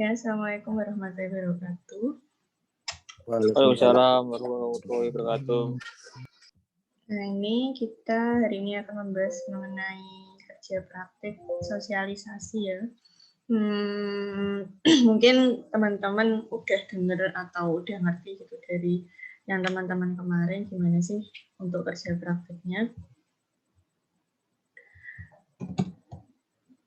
Ya, Assalamualaikum warahmatullahi wabarakatuh. Waalaikumsalam warahmatullahi wabarakatuh. Nah, kita hari ini akan membahas mengenai kerja praktik sosialisasi ya. Mungkin teman-teman udah dengar atau udah ngerti gitu dari yang teman-teman kemarin gimana sih untuk kerja praktiknya.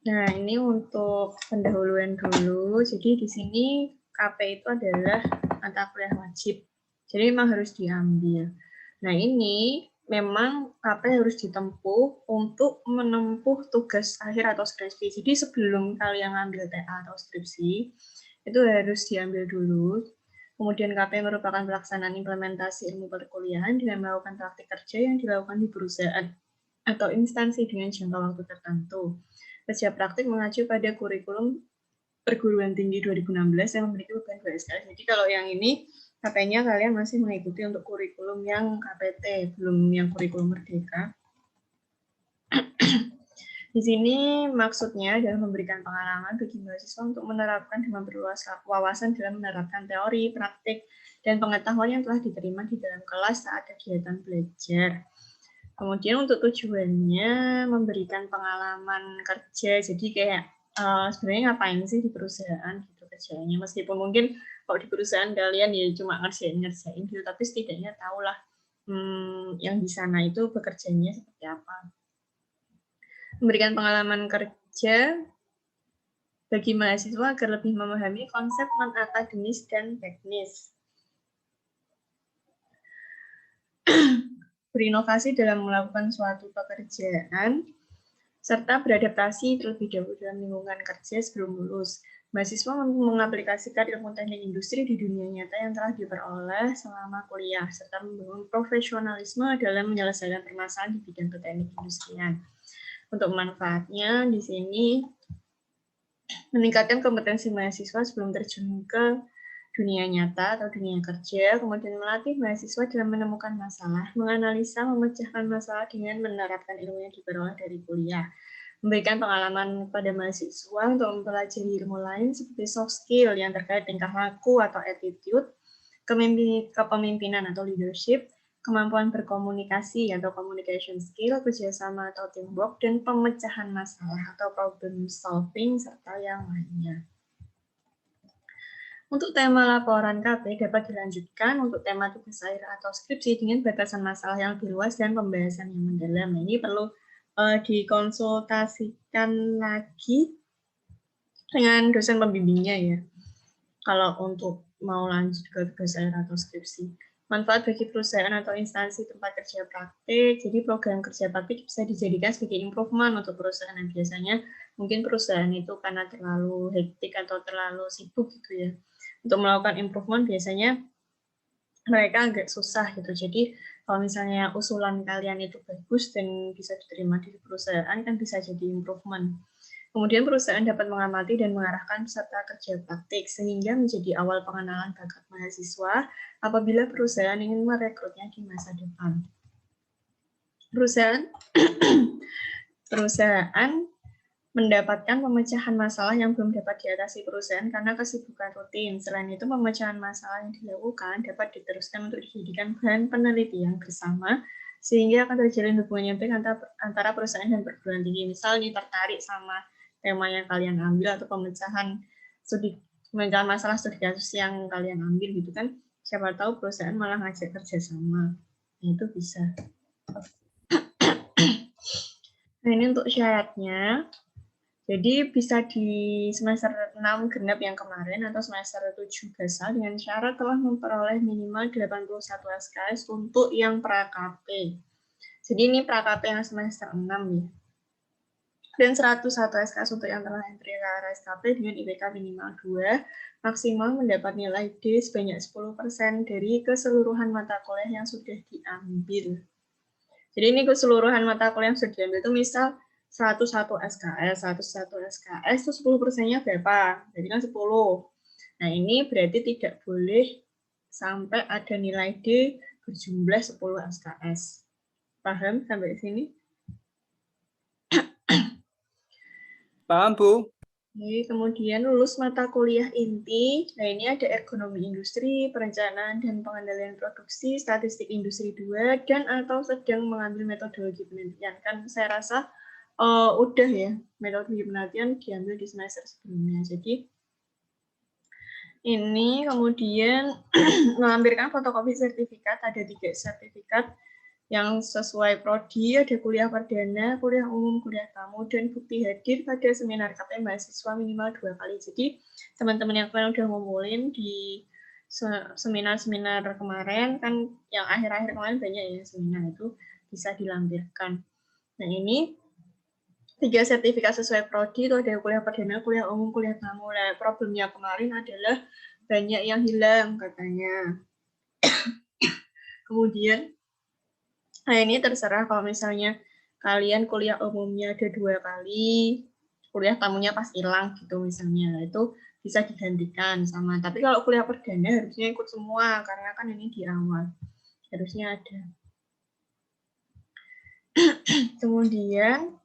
Nah, ini untuk pendahuluan dulu. Jadi di sini KP itu adalah mata kuliah wajib. Jadi memang harus diambil. Nah, ini memang KP harus ditempuh untuk menempuh tugas akhir atau skripsi. Jadi sebelum kalian ngambil TA atau skripsi, itu harus diambil dulu. Kemudian KP merupakan pelaksanaan implementasi ilmu perkuliahan dengan melakukan praktik kerja yang dilakukan di perusahaan atau instansi dengan jangka waktu tertentu. Kerja praktik mengacu pada kurikulum perguruan tinggi 2016 yang memiliki beban 2 SKS. Jadi kalau yang ini katanya kalian masih mengikuti untuk kurikulum yang KPT, belum yang kurikulum merdeka. Di sini maksudnya adalah memberikan pengalaman bagi mahasiswa untuk menerapkan dan memperluas wawasan dalam menerapkan teori, praktik, dan pengetahuan yang telah diterima di dalam kelas saat kegiatan belajar. Kemudian untuk tujuannya memberikan pengalaman kerja, jadi kayak sebenarnya ngapain sih di perusahaan gitu kerjanya, meskipun mungkin kalau di perusahaan kalian ya cuma ngerjain gitu, tapi setidaknya tahulah yang di sana itu bekerjanya seperti apa. Memberikan pengalaman kerja bagi mahasiswa agar lebih memahami konsep non-akademis dan teknis. Berinovasi dalam melakukan suatu pekerjaan, serta beradaptasi terlebih dahulu dalam lingkungan kerja sebelum lulus. Mahasiswa mengaplikasikan ilmu teknik industri di dunia nyata yang telah diperoleh selama kuliah, serta membangun profesionalisme dalam menyelesaikan permasalahan di bidang teknik industrian. Untuk manfaatnya, di sini meningkatkan kompetensi mahasiswa sebelum terjun ke dunia nyata atau dunia kerja, kemudian melatih mahasiswa dalam menemukan masalah, menganalisa, memecahkan masalah dengan menerapkan ilmu yang diperoleh dari kuliah, memberikan pengalaman kepada mahasiswa untuk mempelajari ilmu lain seperti soft skill yang terkait tingkah laku atau attitude, kepemimpinan atau leadership, kemampuan berkomunikasi atau communication skill, kerjasama atau teamwork, dan pemecahan masalah atau problem solving, serta yang lainnya. Untuk tema laporan KP dapat dilanjutkan untuk tema tugas akhir atau skripsi dengan batasan masalah yang lebih luas dan pembahasan yang mendalam. Nah, ini perlu dikonsultasikan lagi dengan dosen pembimbingnya ya. Kalau untuk mau lanjut ke tugas akhir atau skripsi. Manfaat bagi perusahaan atau instansi tempat kerja praktik. Jadi program kerja praktik bisa dijadikan sebagai improvement untuk perusahaan. Dan biasanya mungkin perusahaan itu karena terlalu hektik atau terlalu sibuk gitu ya. Untuk melakukan improvement biasanya mereka agak susah gitu. Jadi kalau misalnya usulan kalian itu bagus dan bisa diterima di perusahaan kan bisa jadi improvement. Kemudian perusahaan dapat mengamati dan mengarahkan peserta kerja praktik sehingga menjadi awal pengenalan bakat mahasiswa apabila perusahaan ingin merekrutnya di masa depan. Perusahaan mendapatkan pemecahan masalah yang belum dapat diatasi perusahaan karena kesibukan rutin. Selain itu, pemecahan masalah yang dilakukan dapat diteruskan untuk dijadikan bahan penelitian bersama sehingga akan terjalin hubungan yang baik antara perusahaan dan perguruan tinggi. Misalnya tertarik sama tema yang kalian ambil atau pemecahan masalah studi kasus yang kalian ambil gitu kan, siapa tahu perusahaan malah ngajak kerjasama. Nah, itu bisa. Nah, ini untuk syaratnya. Jadi bisa di semester 6 genap yang kemarin atau semester 7 basal dengan syarat telah memperoleh minimal 81 SKS untuk yang pra-KP. Jadi ini pra-KP yang semester 6 ya. Dan 101 SKS untuk yang telah entry ke arah SKP dengan IPK minimal 2, maksimal mendapat nilai D sebanyak 10% dari keseluruhan mata kuliah yang sudah diambil. Jadi ini keseluruhan mata kuliah yang sudah diambil itu misal 101 SKS itu 10%-nya berapa? Jadi kan 10. Nah, ini berarti tidak boleh sampai ada nilai D berjumlah 10 SKS. Paham sampai sini? Paham, Bu? Oke, kemudian lulus mata kuliah inti. Nah, ini ada ekonomi industri, perencanaan dan pengendalian produksi, statistik industri 2, dan atau sedang mengambil metodologi penelitian. Kan saya rasa udah ya, metodologi penelitian diambil di semester sebelumnya. Jadi, ini kemudian melampirkan fotokopi sertifikat, ada 3 sertifikat yang sesuai prodi, ada kuliah perdana, kuliah umum, kuliah tamu, dan bukti hadir pada seminar KP mahasiswa minimal 2 kali. Jadi teman-teman yang kalian udah ngumpulin di seminar-seminar kemarin, kan yang akhir-akhir kemarin banyak ya seminar itu bisa dilampirkan. Nah ini 3 sertifikat sesuai prodi itu ada kuliah perdana, kuliah umum, kuliah tamu. Nah problemnya kemarin adalah banyak yang hilang katanya. Kemudian nah ini terserah kalau misalnya kalian kuliah umumnya ada 2 kali, kuliah tamunya pas hilang gitu misalnya, itu bisa digantikan sama. Tapi kalau kuliah perdana harusnya ikut semua karena kan ini di awal harusnya ada. Kemudian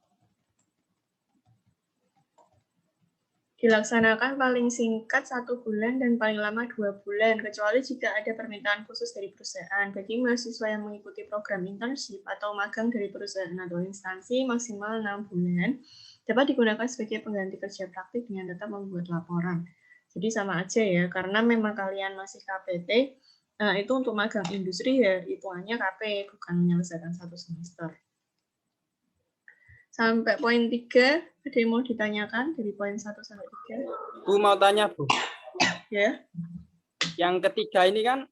dilaksanakan paling singkat 1 bulan dan paling lama 2 bulan, kecuali jika ada permintaan khusus dari perusahaan. Bagi mahasiswa yang mengikuti program internship atau magang dari perusahaan atau instansi maksimal 6 bulan, dapat digunakan sebagai pengganti kerja praktik dengan tetap membuat laporan. Jadi sama aja ya, karena memang kalian masih KPT, itu untuk magang industri ya hitungannya KP, bukan menyelesaikan 1 semester. Sampai poin 3, ada yang mau ditanyakan dari poin 1 sampai 3? Bu mau tanya, Bu. Ya. Yang ketiga ini kan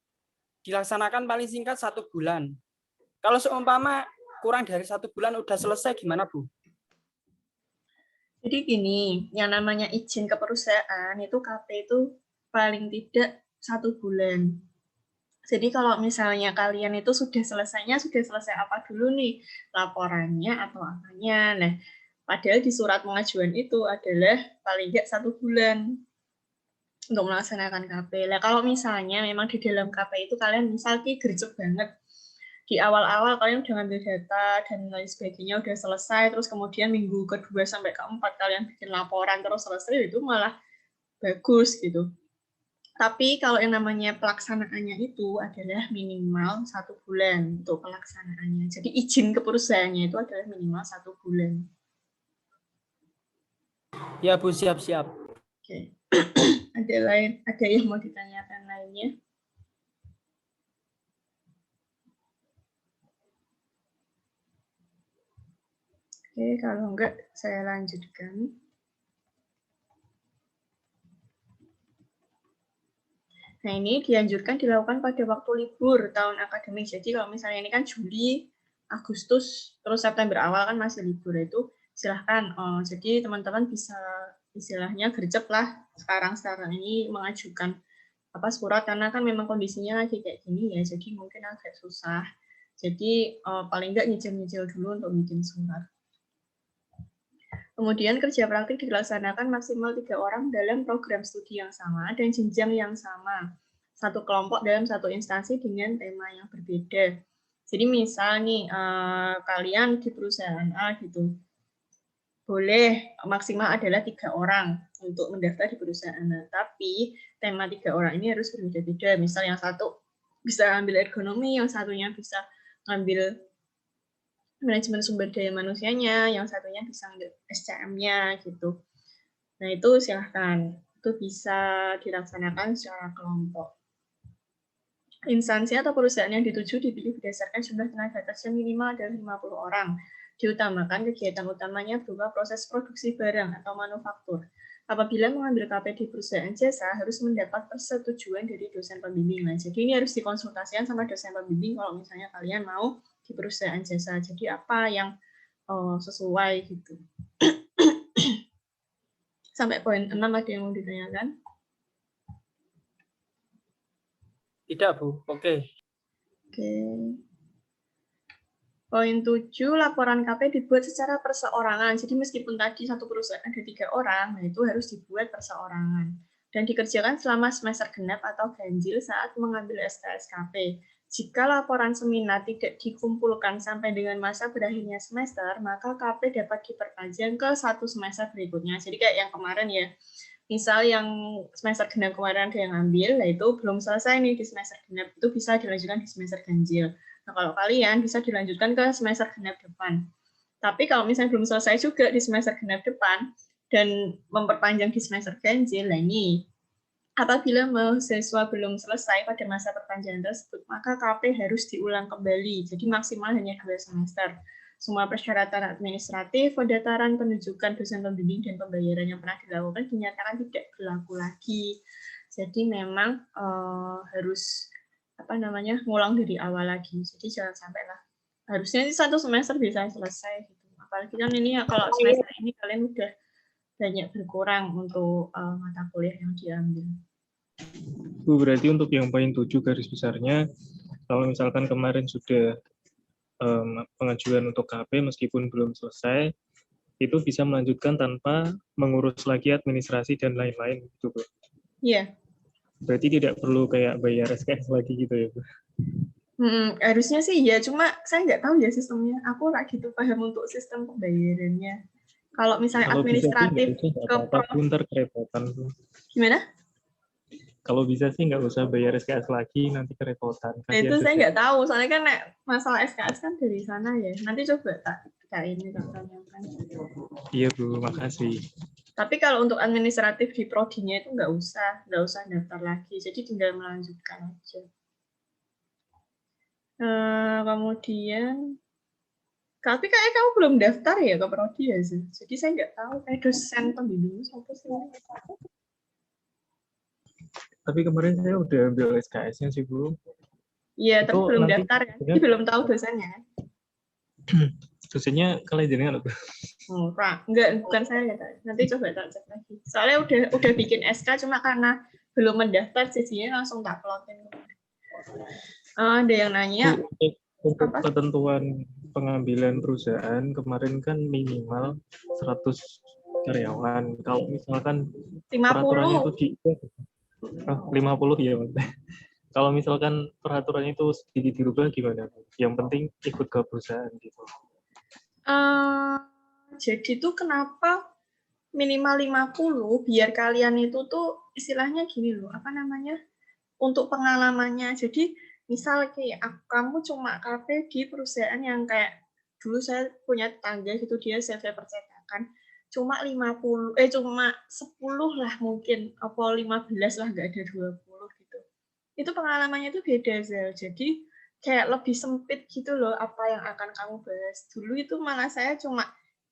dilaksanakan paling singkat 1 bulan. Kalau seumpama kurang dari 1 bulan udah selesai gimana, Bu? Jadi gini, yang namanya izin ke perusahaan itu KP itu paling tidak 1 bulan. Jadi kalau misalnya kalian itu sudah selesai apa dulu nih, laporannya atau apanya. Nah, padahal di surat pengajuan itu adalah paling tidak 1 bulan untuk melaksanakan KP. Nah, kalau misalnya memang di dalam KP itu kalian misal gercep banget, di awal-awal kalian udah ngambil data dan lain sebagainya udah selesai, terus kemudian minggu kedua sampai keempat kalian bikin laporan terus selesai, itu malah bagus gitu. Tapi kalau yang namanya pelaksanaannya itu adalah minimal 1 bulan untuk pelaksanaannya. Jadi izin ke perusahaannya itu adalah minimal 1 bulan. Ya, Bu, siap-siap. Oke. Ada yang mau ditanyakan lainnya? Oke, kalau enggak saya lanjutkan. Nah, ini dianjurkan dilakukan pada waktu libur tahun akademik. Jadi kalau misalnya ini kan Juli, Agustus, terus September awal kan masih libur, itu silahkan. Jadi teman-teman bisa istilahnya gercep lah sekarang ini mengajukan surat, karena kan memang kondisinya lagi kayak gini ya, jadi mungkin agak susah. Jadi paling nggak nyicil-nyicil dulu untuk bikin surat. Kemudian kerja praktik dilaksanakan maksimal 3 orang dalam program studi yang sama dan jenjang yang sama. Satu kelompok dalam satu instansi dengan tema yang berbeda. Jadi misal nih, kalian di perusahaan A gitu, boleh maksimal adalah 3 orang untuk mendaftar di perusahaan A. Tapi tema 3 orang ini harus berbeda-beda. Misal yang satu bisa ambil ekonomi, yang satunya bisa ngambil manajemen sumber daya manusianya, yang satunya bisa ambil SCM-nya gitu. Nah, itu silahkan. Itu bisa dilaksanakan secara kelompok. Instansi atau perusahaan yang dituju dipilih berdasarkan jumlah tenaga kerja minimal dari 50 orang. Diutamakan kegiatan utamanya berupa proses produksi barang atau manufaktur. Apabila mengambil KP di perusahaan jasa, harus mendapat persetujuan dari dosen pembimbing. Nah, jadi ini harus dikonsultasikan sama dosen pembimbing kalau misalnya kalian mau di perusahaan jasa. Jadi apa yang sesuai gitu. Sampai poin 6 ada yang mau ditanyakan? Tidak, Bu. Oke. Oke. Poin 7, laporan KP dibuat secara perseorangan. Jadi meskipun tadi satu perusahaan ada 3 orang, nah itu harus dibuat perseorangan. Dan dikerjakan selama semester genap atau ganjil saat mengambil SKSKP. Jika laporan seminar tidak dikumpulkan sampai dengan masa berakhirnya semester, maka KP dapat diperpanjang ke 1 semester berikutnya. Jadi kayak yang kemarin ya, misal yang semester genap kemarin ada yang ambil, nah itu belum selesai nih di semester genap, itu bisa dilanjutkan di semester ganjil. Nah kalau kalian bisa dilanjutkan ke semester genap depan. Tapi kalau misalnya belum selesai juga di semester genap depan, dan memperpanjang di semester ganjil, nah ini apabila mahasiswa belum selesai pada masa perpanjangan tersebut, maka KP harus diulang kembali. Jadi maksimal hanya 2 semester. Semua persyaratan administratif, pendaftaran, penunjukan dosen pembimbing, dan pembayaran yang pernah dilakukan dinyatakan tidak berlaku lagi. Jadi memang harus ngulang dari awal lagi. Jadi jangan sampai lah. Harusnya sih 1 semester bisa selesai. Gitu. Apalagi kan ini ya, kalau semester ini kalian udah banyak berkurang untuk mata kuliah yang diambil. Berarti untuk yang poin 7 garis besarnya, kalau misalkan kemarin sudah pengajuan untuk KP meskipun belum selesai, itu bisa melanjutkan tanpa mengurus lagi administrasi dan lain-lain gitu, Bu. Iya. Berarti tidak perlu kayak bayar SKS lagi gitu ya, Bu. Harusnya sih ya, cuma saya nggak tahu ya sistemnya. Aku nggak gitu paham untuk sistem pembayarannya. Kalau misalnya Kalau administratif bisa sih, nggak apa-apa, ntar kerepotan. Gimana? Kalau bisa sih nggak usah bayar SKS lagi, nanti kerepotan. Nah, itu saya nggak tahu, soalnya kan masalah SKS kan dari sana ya. Nanti coba tak ini tak tanyakan. Iya Bu, makasih. Tapi kalau untuk administratif di prodinya itu nggak usah daftar lagi. Jadi tinggal melanjutkan aja. Kemudian, tapi kayaknya kamu belum daftar ya ke prodi ya sih. Jadi saya nggak tahu kayak dosen pembimbing siapa sih. Tapi kemarin saya udah ambil SKS-nya sih Bu. Iya, tapi belum nanti, daftar kan? Jadi belum tahu dosennya. Dosennya kalian jenengan apa? Enggak, bukan saya. Nanti coba tak cek lagi. Soalnya udah bikin SK, cuma karena belum mendaftar, jadinya langsung tak plotin. Ada yang nanya. Untuk ketentuan pengambilan perusahaan, kemarin kan minimal 100 karyawan. Kalau misalkan 50. Peraturannya itu 50 ya, Mas. Kalau misalkan peraturannya itu sedikit dirubah gimana? Yang penting ikut ke perusahaan gitu. Jadi tuh kenapa minimal 50 biar kalian itu tuh istilahnya gini loh, untuk pengalamannya. Jadi misal kayak kamu cuma KP di perusahaan yang kayak dulu saya punya tetangga gitu, dia CV percetakan cuma 10 lah mungkin, apa 15 lah, nggak ada 20 gitu. Itu pengalamannya itu beda, Zel. Jadi kayak lebih sempit gitu loh apa yang akan kamu bahas. Dulu itu malah saya cuma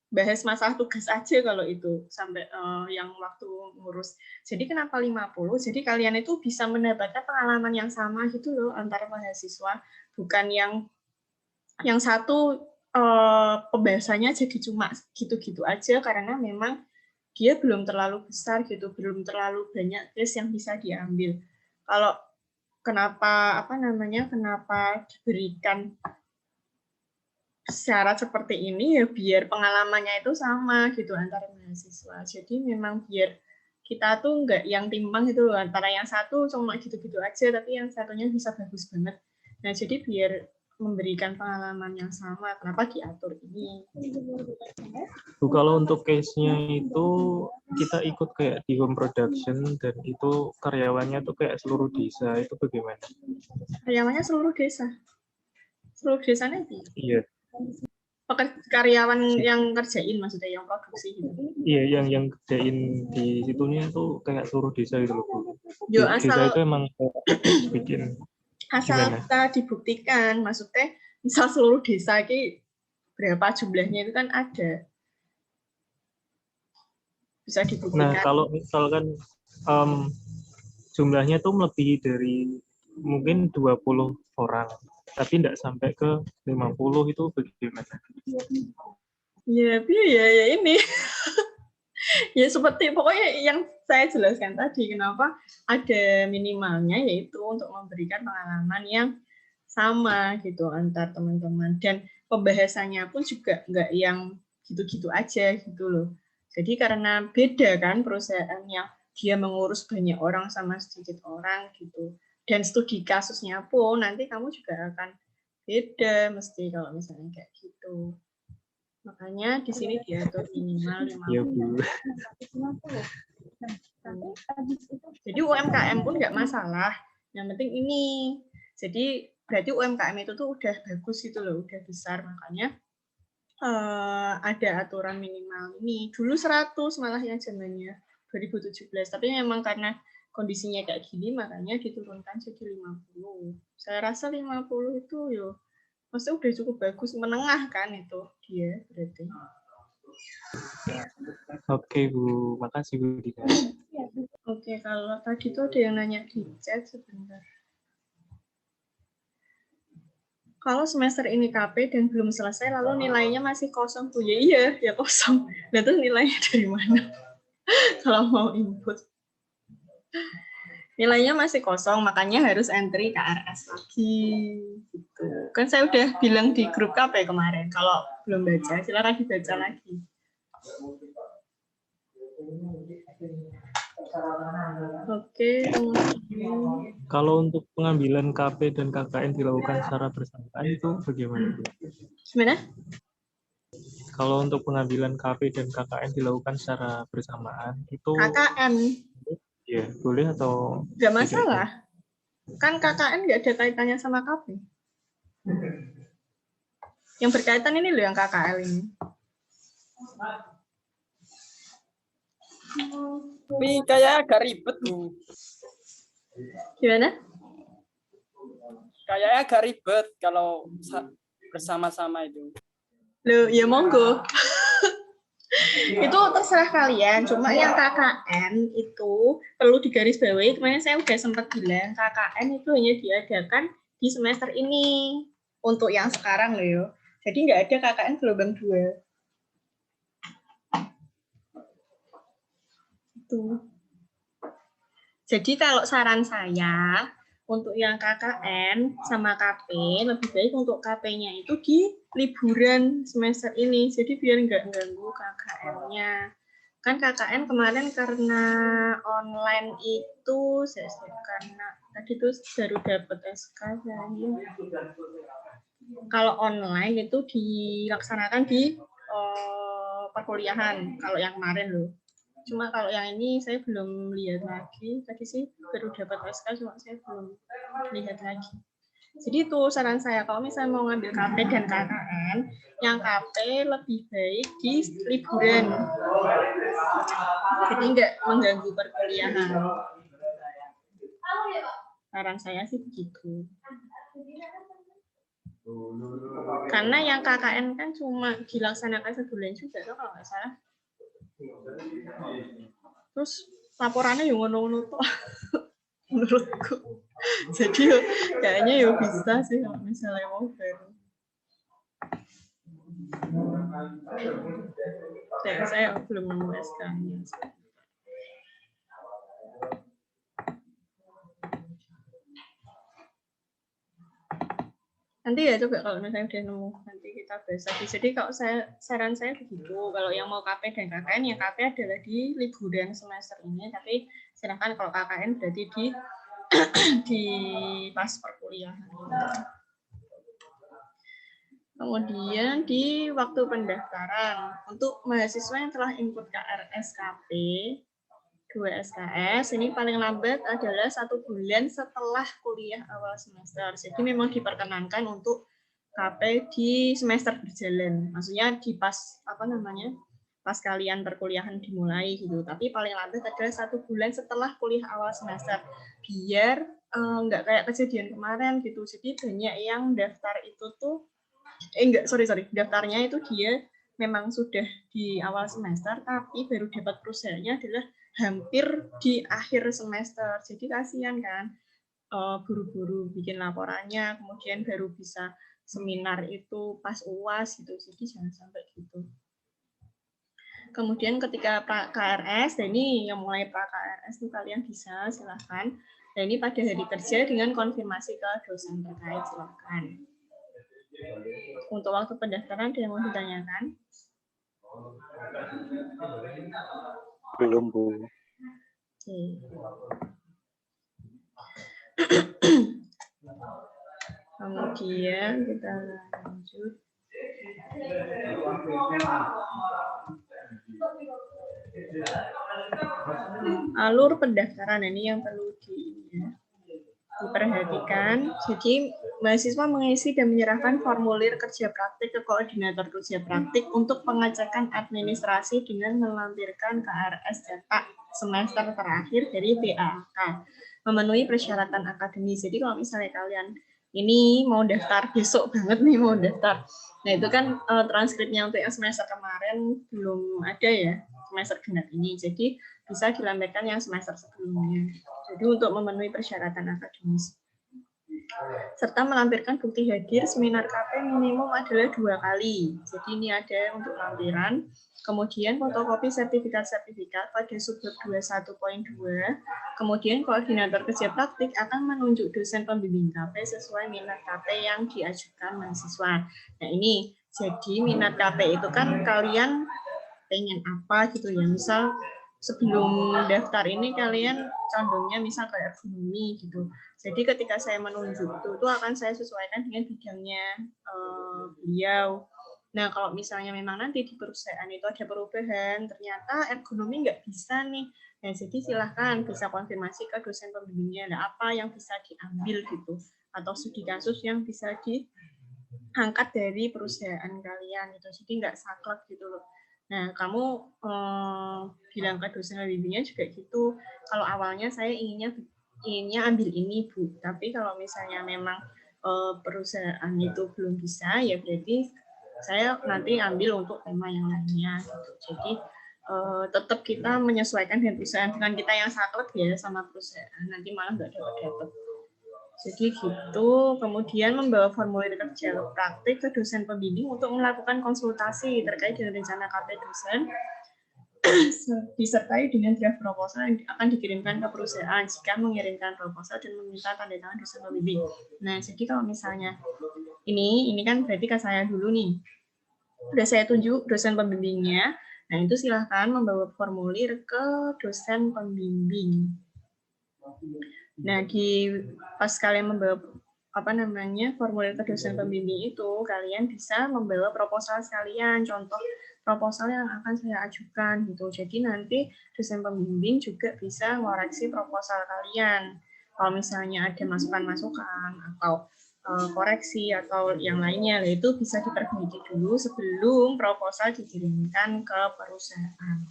bahas masalah tugas aja kalau itu sampai yang waktu ngurus. Jadi kenapa 50? Jadi kalian itu bisa mendapatkan pengalaman yang sama gitu loh antara mahasiswa, bukan yang satu pembahasannya jadi cuma gitu-gitu aja karena memang dia belum terlalu besar gitu, belum terlalu banyak tes yang bisa diambil. Kalau kenapa diberikan syarat seperti ini ya biar pengalamannya itu sama gitu antara mahasiswa. Jadi memang biar kita tuh nggak yang timpang gitu loh, antara yang satu cuma gitu-gitu aja tapi yang satunya bisa bagus banget. Nah jadi biar memberikan pengalaman yang sama, kenapa diatur ini? Bu, kalau untuk case-nya itu kita ikut kayak di home production dan itu karyawannya tuh kayak seluruh desa, itu bagaimana? Karyawannya seluruh desa? Seluruh desanya sih? Iya. Karyawan yang kerjain maksudnya, yang produksi gitu? Iya, yang kerjain di situnya tuh kayak seluruh desa gitu loh Bu. Yo, desa itu emang bikin asal gimana? kita dibuktikan, maksudnya misal seluruh desa ini berapa jumlahnya itu kan ada, bisa dibuktikan. Nah kalau misalkan jumlahnya tuh melebihi dari mungkin 20 orang, tapi tidak sampai ke 50 itu bagaimana? Ya ini. Ya seperti pokoknya yang saya jelaskan tadi, kenapa ada minimalnya yaitu untuk memberikan pengalaman yang sama gitu antar teman-teman, dan pembahasannya pun juga nggak yang gitu-gitu aja gitu loh. Jadi karena beda kan perusahaan yang dia mengurus banyak orang sama sedikit orang gitu. Dan studi kasusnya pun nanti kamu juga akan beda mesti kalau misalnya kayak gitu. Makanya di sini diatur minimal 50. Iya, Bu. Jadi UMKM pun nggak masalah. Yang penting ini. Jadi berarti UMKM itu tuh udah bagus gitu loh, udah besar. Makanya ada aturan minimal ini. Dulu 100 malah yang zamannya 2017. Tapi memang karena kondisinya kayak gini, makanya diturunkan jadi 50. Saya rasa 50 itu yo, maksudnya udah cukup bagus, menengah kan itu dia berarti. Oke, Bu. Makasih, Bu Dina. Oke, kalau tadi tuh ada yang nanya di chat sebentar. Kalau semester ini KP dan belum selesai, lalu nilainya masih kosong, Bu. Ya iya, ya kosong. Nah, terus nilainya dari mana? Kalau mau input. Nilainya masih kosong, makanya harus entry KRS lagi. Gitu. Kan saya udah bilang di grup KP kemarin, kalau belum baca, silakan dibaca lagi. Oke, kemudian Kalau untuk pengambilan KP dan KKN dilakukan secara bersamaan itu bagaimana, Bu? gimana? Kalau untuk pengambilan KP dan KKN dilakukan secara bersamaan itu KKN ya boleh atau nggak tidak? masalah. Kan KKN nggak ada kaitannya sama KP. Yang berkaitan ini loh yang KKL ini. Tapi kayak agak ribet, Bu. Gimana? Kayaknya agak ribet kalau bersama-sama itu. Loh, ya monggo. Itu terserah kalian. Cuma yang KKN itu perlu digarisbawahi. Kemarin saya udah sempat bilang KKN itu hanya diadakan di semester ini untuk yang sekarang loh yo. Jadi nggak ada KKN gelombang 2. Itu. Jadi kalau saran saya untuk yang KKN sama KP lebih baik untuk KP-nya itu di liburan semester ini. Jadi biar nggak ganggu KKN-nya. Kan KKN kemarin karena online itu karena tadi tuh baru dapat SK saya. Kalau online itu dilaksanakan di perkuliahan. Kalau yang kemarin loh. Cuma kalau yang ini saya belum lihat lagi. Tadi sih baru dapat SK, cuma saya belum lihat lagi. Jadi itu saran saya, kalau misalnya mau ngambil KP dan KKN, yang KP lebih baik di liburan. Jadi nggak mengganggu perkuliahan. Saran saya sih begitu. Karena yang KKN kan cuma dilaksanakan sebulan juga, kalau nggak salah. Terus laporannya yang ngono-ngono tuh menurutku. Jadi kayaknya ya bisa sih kalau misalnya mau baru. Saya belum nemu SK-nya. Nanti ya coba kalau misalnya udah nemu, nanti kita bahas lagi. Jadi kalau saran saya begitu, kalau yang mau KP dan KKN, ya KP adalah di liburan semester ini, tapi sedangkan kalau KKN berarti di pas perkuliahan. Kemudian di waktu pendaftaran, untuk mahasiswa yang telah input KRSKP, 2 SKS, ini paling lambat adalah 1 bulan setelah kuliah awal semester. Jadi memang diperkenankan untuk KP di semester berjalan. Maksudnya di pas pas kalian perkuliahan dimulai gitu. Tapi paling lambat adalah 1 bulan setelah kuliah awal semester. Biar nggak kayak kejadian kemarin gitu. Jadi banyak yang daftar itu tuh daftarnya itu dia memang sudah di awal semester, tapi baru dapat perusahaannya adalah hampir di akhir semester. Jadi kasihan kan, buru-buru bikin laporannya, kemudian baru bisa seminar itu pas UAS gitu. Jadi jangan sampai gitu. Kemudian ketika KRS, dan ini yang mulai pra-KRS itu kalian bisa silahkan. Dan ini pada hari kerja dengan konfirmasi ke dosen terkait, silahkan. Untuk waktu pendaftaran ada yang mau ditanyakan? Belum, Bu. Oke. Kemudian kita lanjut. Alur pendaftaran ini yang perlu diperhatikan. Jadi mahasiswa mengisi dan menyerahkan formulir kerja praktik ke koordinator kerja praktik untuk pengecekan administrasi dengan melampirkan KRS cetak semester terakhir dari BAK, memenuhi persyaratan akademis. Jadi kalau misalnya kalian ini mau daftar besok banget nih mau daftar, nah itu kan transkripnya untuk yang semester kemarin belum ada ya, semester genap ini. Jadi bisa dilampirkan yang semester sebelumnya. Jadi untuk memenuhi persyaratan akademis. Serta melampirkan bukti hadir seminar KP minimum adalah 2 kali. Jadi ini ada untuk lampiran. Kemudian fotokopi sertifikat-sertifikat pada subbab 21.2. Kemudian koordinator kerja praktik akan menunjuk dosen pembimbing KP sesuai minat KP yang diajukan mahasiswa. Nah ini, jadi minat KP itu kan kalian pengen apa gitu ya. Misal sebelum daftar ini kalian condongnya misal kayak ekonomi gitu. Jadi ketika saya menunjuk itu akan saya sesuaikan dengan bidangnya beliau. Nah kalau misalnya memang nanti di perusahaan itu ada perubahan, ternyata ergonomi nggak bisa nih. Nah jadi silahkan bisa konfirmasi ke dosen pembimbingnya. Nah, apa yang bisa diambil gitu, atau studi kasus yang bisa diangkat dari perusahaan kalian gitu. Jadi nggak saklek gitu loh. Nah, kamu bilang ke dosen pembimbingnya juga gitu. Kalau awalnya saya inginnya ambil ini, Bu. Tapi kalau misalnya memang perusahaan itu belum bisa, ya berarti saya nanti ambil untuk tema yang lainnya. Gitu. Jadi tetap kita menyesuaikan dengan perusahaan. Bukan kita yang saklek ya sama perusahaan. Nanti malah nggak dapat. Jadi gitu, kemudian membawa formulir kerja praktik ke dosen pembimbing untuk melakukan konsultasi terkait dengan rencana KP dosen, disertai dengan draft proposal yang akan dikirimkan ke perusahaan jika mengirimkan proposal dan meminta tanda tangan dosen pembimbing. Nah, jadi kalau misalnya ini kan berarti ke saya dulu nih, udah saya tunjuk dosen pembimbingnya, nah itu silahkan membawa formulir ke dosen pembimbing. Nah, pas kalian membawa formulir ke dosen pembimbing itu, kalian bisa membawa proposal sekalian, contoh proposal yang akan saya ajukan gitu. Jadi nanti dosen pembimbing juga bisa mengoreksi proposal kalian. Kalau misalnya ada masukan-masukan atau koreksi atau yang lainnya, itu bisa diperbaiki dulu sebelum proposal dikirimkan ke perusahaan.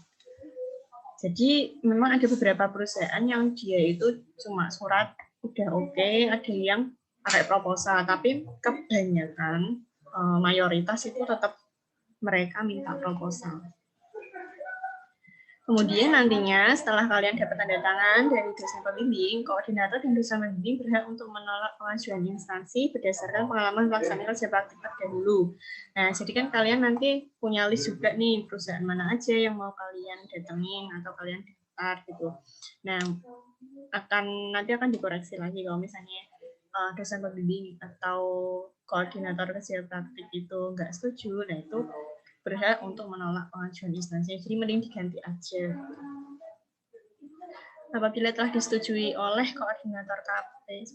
Jadi memang ada beberapa perusahaan yang dia itu cuma surat udah oke, ada yang pakai proposal, tapi kebanyakan mayoritas itu tetap mereka minta proposal. Kemudian nantinya setelah kalian dapat tanda tangan dari dosen pembimbing, koordinator dan dosen pembimbing berhak untuk menolak pengajuan instansi berdasarkan pengalaman pelaksanaan kerja praktik terdahulu. Nah, jadi kan kalian nanti punya list juga nih perusahaan mana aja yang mau kalian datengin atau kalian daftar gitu. Nah, nanti akan dikoreksi lagi kalau misalnya dosen pembimbing atau koordinator kerja praktik itu nggak setuju, nah itu berhak untuk menolak pengajuan instansi. Jadi mending diganti aja. Apabila telah disetujui oleh koordinator KP,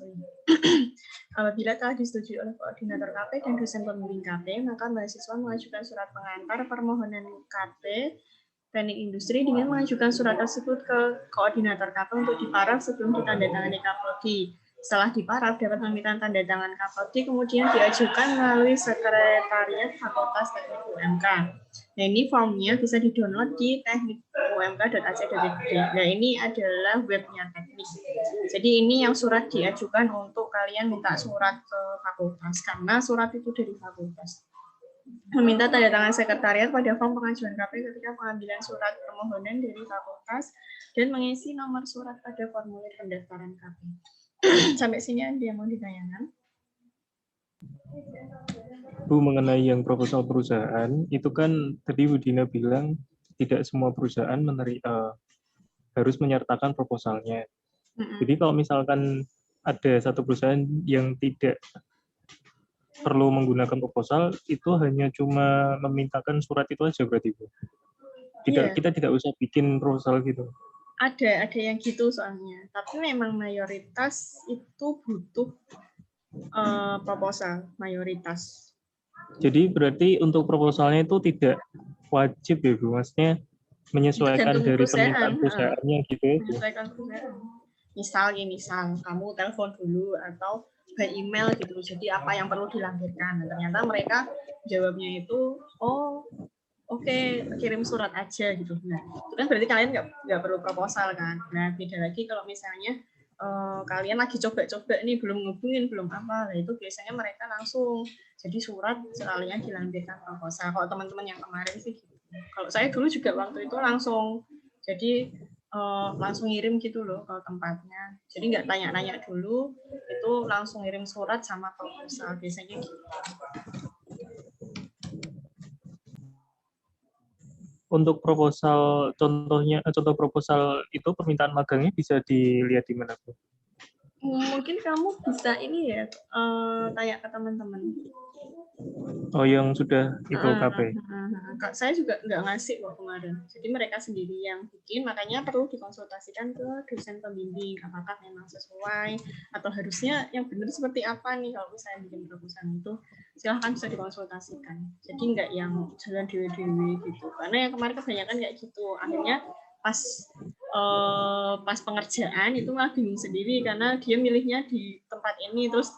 apabila telah disetujui oleh koordinator KP dan dosen pembimbing KP, maka mahasiswa mengajukan surat pengantar permohonan KP teknik industri dengan mengajukan surat tersebut ke koordinator KP untuk diparaf sebelum ditandatangani Kapoldi. Setelah diparaf, dapat meminta tanda tangan Kapoldi, kemudian diajukan melalui Sekretariat Fakultas Teknik UMK. Nah, ini formnya bisa di-download di teknikumk.ac.id. Nah, ini adalah webnya teknik. Jadi ini yang surat diajukan untuk kalian minta surat ke fakultas, karena surat itu dari fakultas. Meminta tanda tangan sekretariat pada form pengajuan KP ketika pengambilan surat permohonan dari fakultas dan mengisi nomor surat pada formulir pendaftaran KP. Sampai sini ada yang mau ditanyakan? Bu, mengenai yang proposal perusahaan, itu kan tadi Bu Dina bilang tidak semua perusahaan harus menyertakan proposalnya. Jadi kalau misalkan ada satu perusahaan yang tidak perlu menggunakan proposal, itu hanya cuma memintakan surat itu aja berarti Bu? Kita tidak usah bikin proposal gitu? Ada yang gitu soalnya. Tapi memang mayoritas itu butuh proposal, mayoritas. Jadi berarti untuk proposalnya itu tidak wajib ya Bu, maksudnya menyesuaikan Tergantung dari perusahaan, permintaan perusahaannya gitu ya Bu. menyesuaikan perusahaan. Misal kamu telepon dulu atau by email gitu. Jadi apa yang perlu dilampirkan. Ternyata mereka jawabnya itu, oh oke, kirim surat aja gitu. Nah, itu kan berarti kalian nggak perlu proposal kan. Nah, beda lagi kalau misalnya kalian lagi coba-coba nih, belum ngubungin, belum apa. Nah, itu biasanya mereka langsung jadi surat sekalian dilampirkan proposal. Kalau teman-teman yang kemarin sih gitu. Kalau saya dulu juga waktu itu langsung, jadi langsung ngirim gitu loh ke tempatnya. Jadi nggak tanya-tanya dulu, itu langsung ngirim surat sama proposal. Biasanya gitu. Untuk proposal, contoh proposal itu permintaan magangnya bisa dilihat di mana Bu? Mungkin kamu bisa ini ya, tanya ke teman-teman. Oh, yang sudah itu KP. Kak, saya juga nggak ngasih kok kemarin. Jadi mereka sendiri yang bikin, makanya perlu dikonsultasikan ke dosen pembimbing. Apakah memang sesuai, atau harusnya yang benar seperti apa nih kalau misalnya bikin proposal itu. Silahkan bisa dikonsultasikan. Jadi nggak yang jalan dewe-dewe gitu. Karena yang kemarin kebanyakan kayak gitu. Akhirnya pas pengerjaan itu malah bingung sendiri karena dia milihnya di tempat ini, terus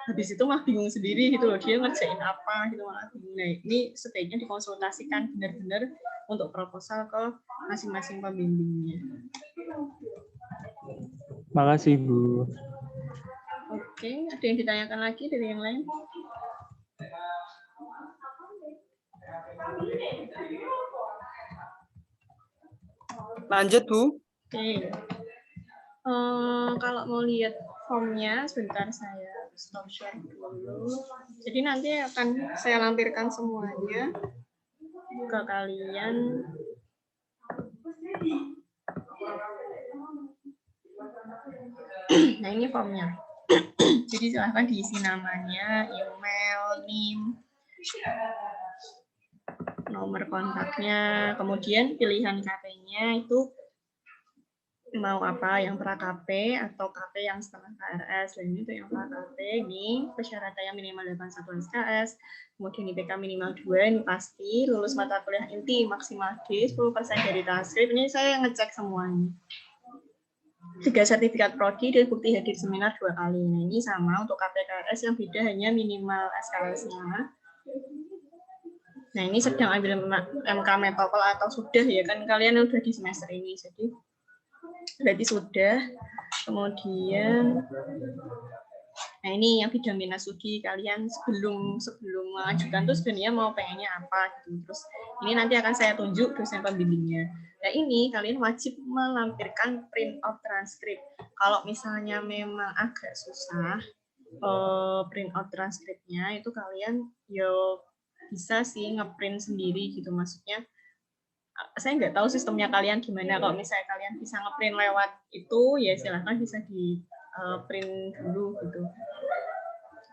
habis itu mah bingung sendiri gitu loh, dia ngerjain apa gitu malah bingung. Nah, ini sebaiknya dikonsultasikan benar-benar untuk proposal ke masing-masing pembimbingnya. Makasih Bu. Oke, ada yang ditanyakan lagi dari yang lain? Lanjut Bu. Oke. Kalau mau lihat formnya, sebentar saya stop share dulu. Jadi nanti akan saya lampirkan semuanya ke kalian. Nah, ini formnya. Jadi silahkan diisi namanya, email, NIM, nomor kontaknya, kemudian pilihan KP-nya itu mau apa, yang pra-KP atau KP yang setengah KRS. Dan itu yang pra-KP, ini persyaratannya minimal 81 SKS, kemudian IPK minimal 2, ini pasti, lulus mata kuliah inti maksimal D, 10% dari transkrip. Ini saya ngecek semuanya. 3 sertifikat prodi dan bukti hadir seminar 2 kali. Nah, ini sama untuk KPKRS, yang beda hanya minimal SKS-nya. Nah, ini sedang ambil MK Metokol atau sudah ya, kan kalian udah di semester ini, jadi berarti sudah. Kemudian nah ini yang bidang minat studi kalian sebelum mengajukan tuh sebenarnya mau pengennya apa gitu. Terus ini nanti akan saya tunjuk dosen pembimbingnya. Nah, ini kalian wajib melampirkan print out transkrip. Kalau misalnya memang agak susah print out transkripnya, itu kalian bisa sih ngeprint sendiri gitu. Maksudnya saya nggak tahu sistemnya kalian gimana. Kalau misalnya kalian bisa ngeprint lewat itu, ya silahkan bisa di print dulu gitu.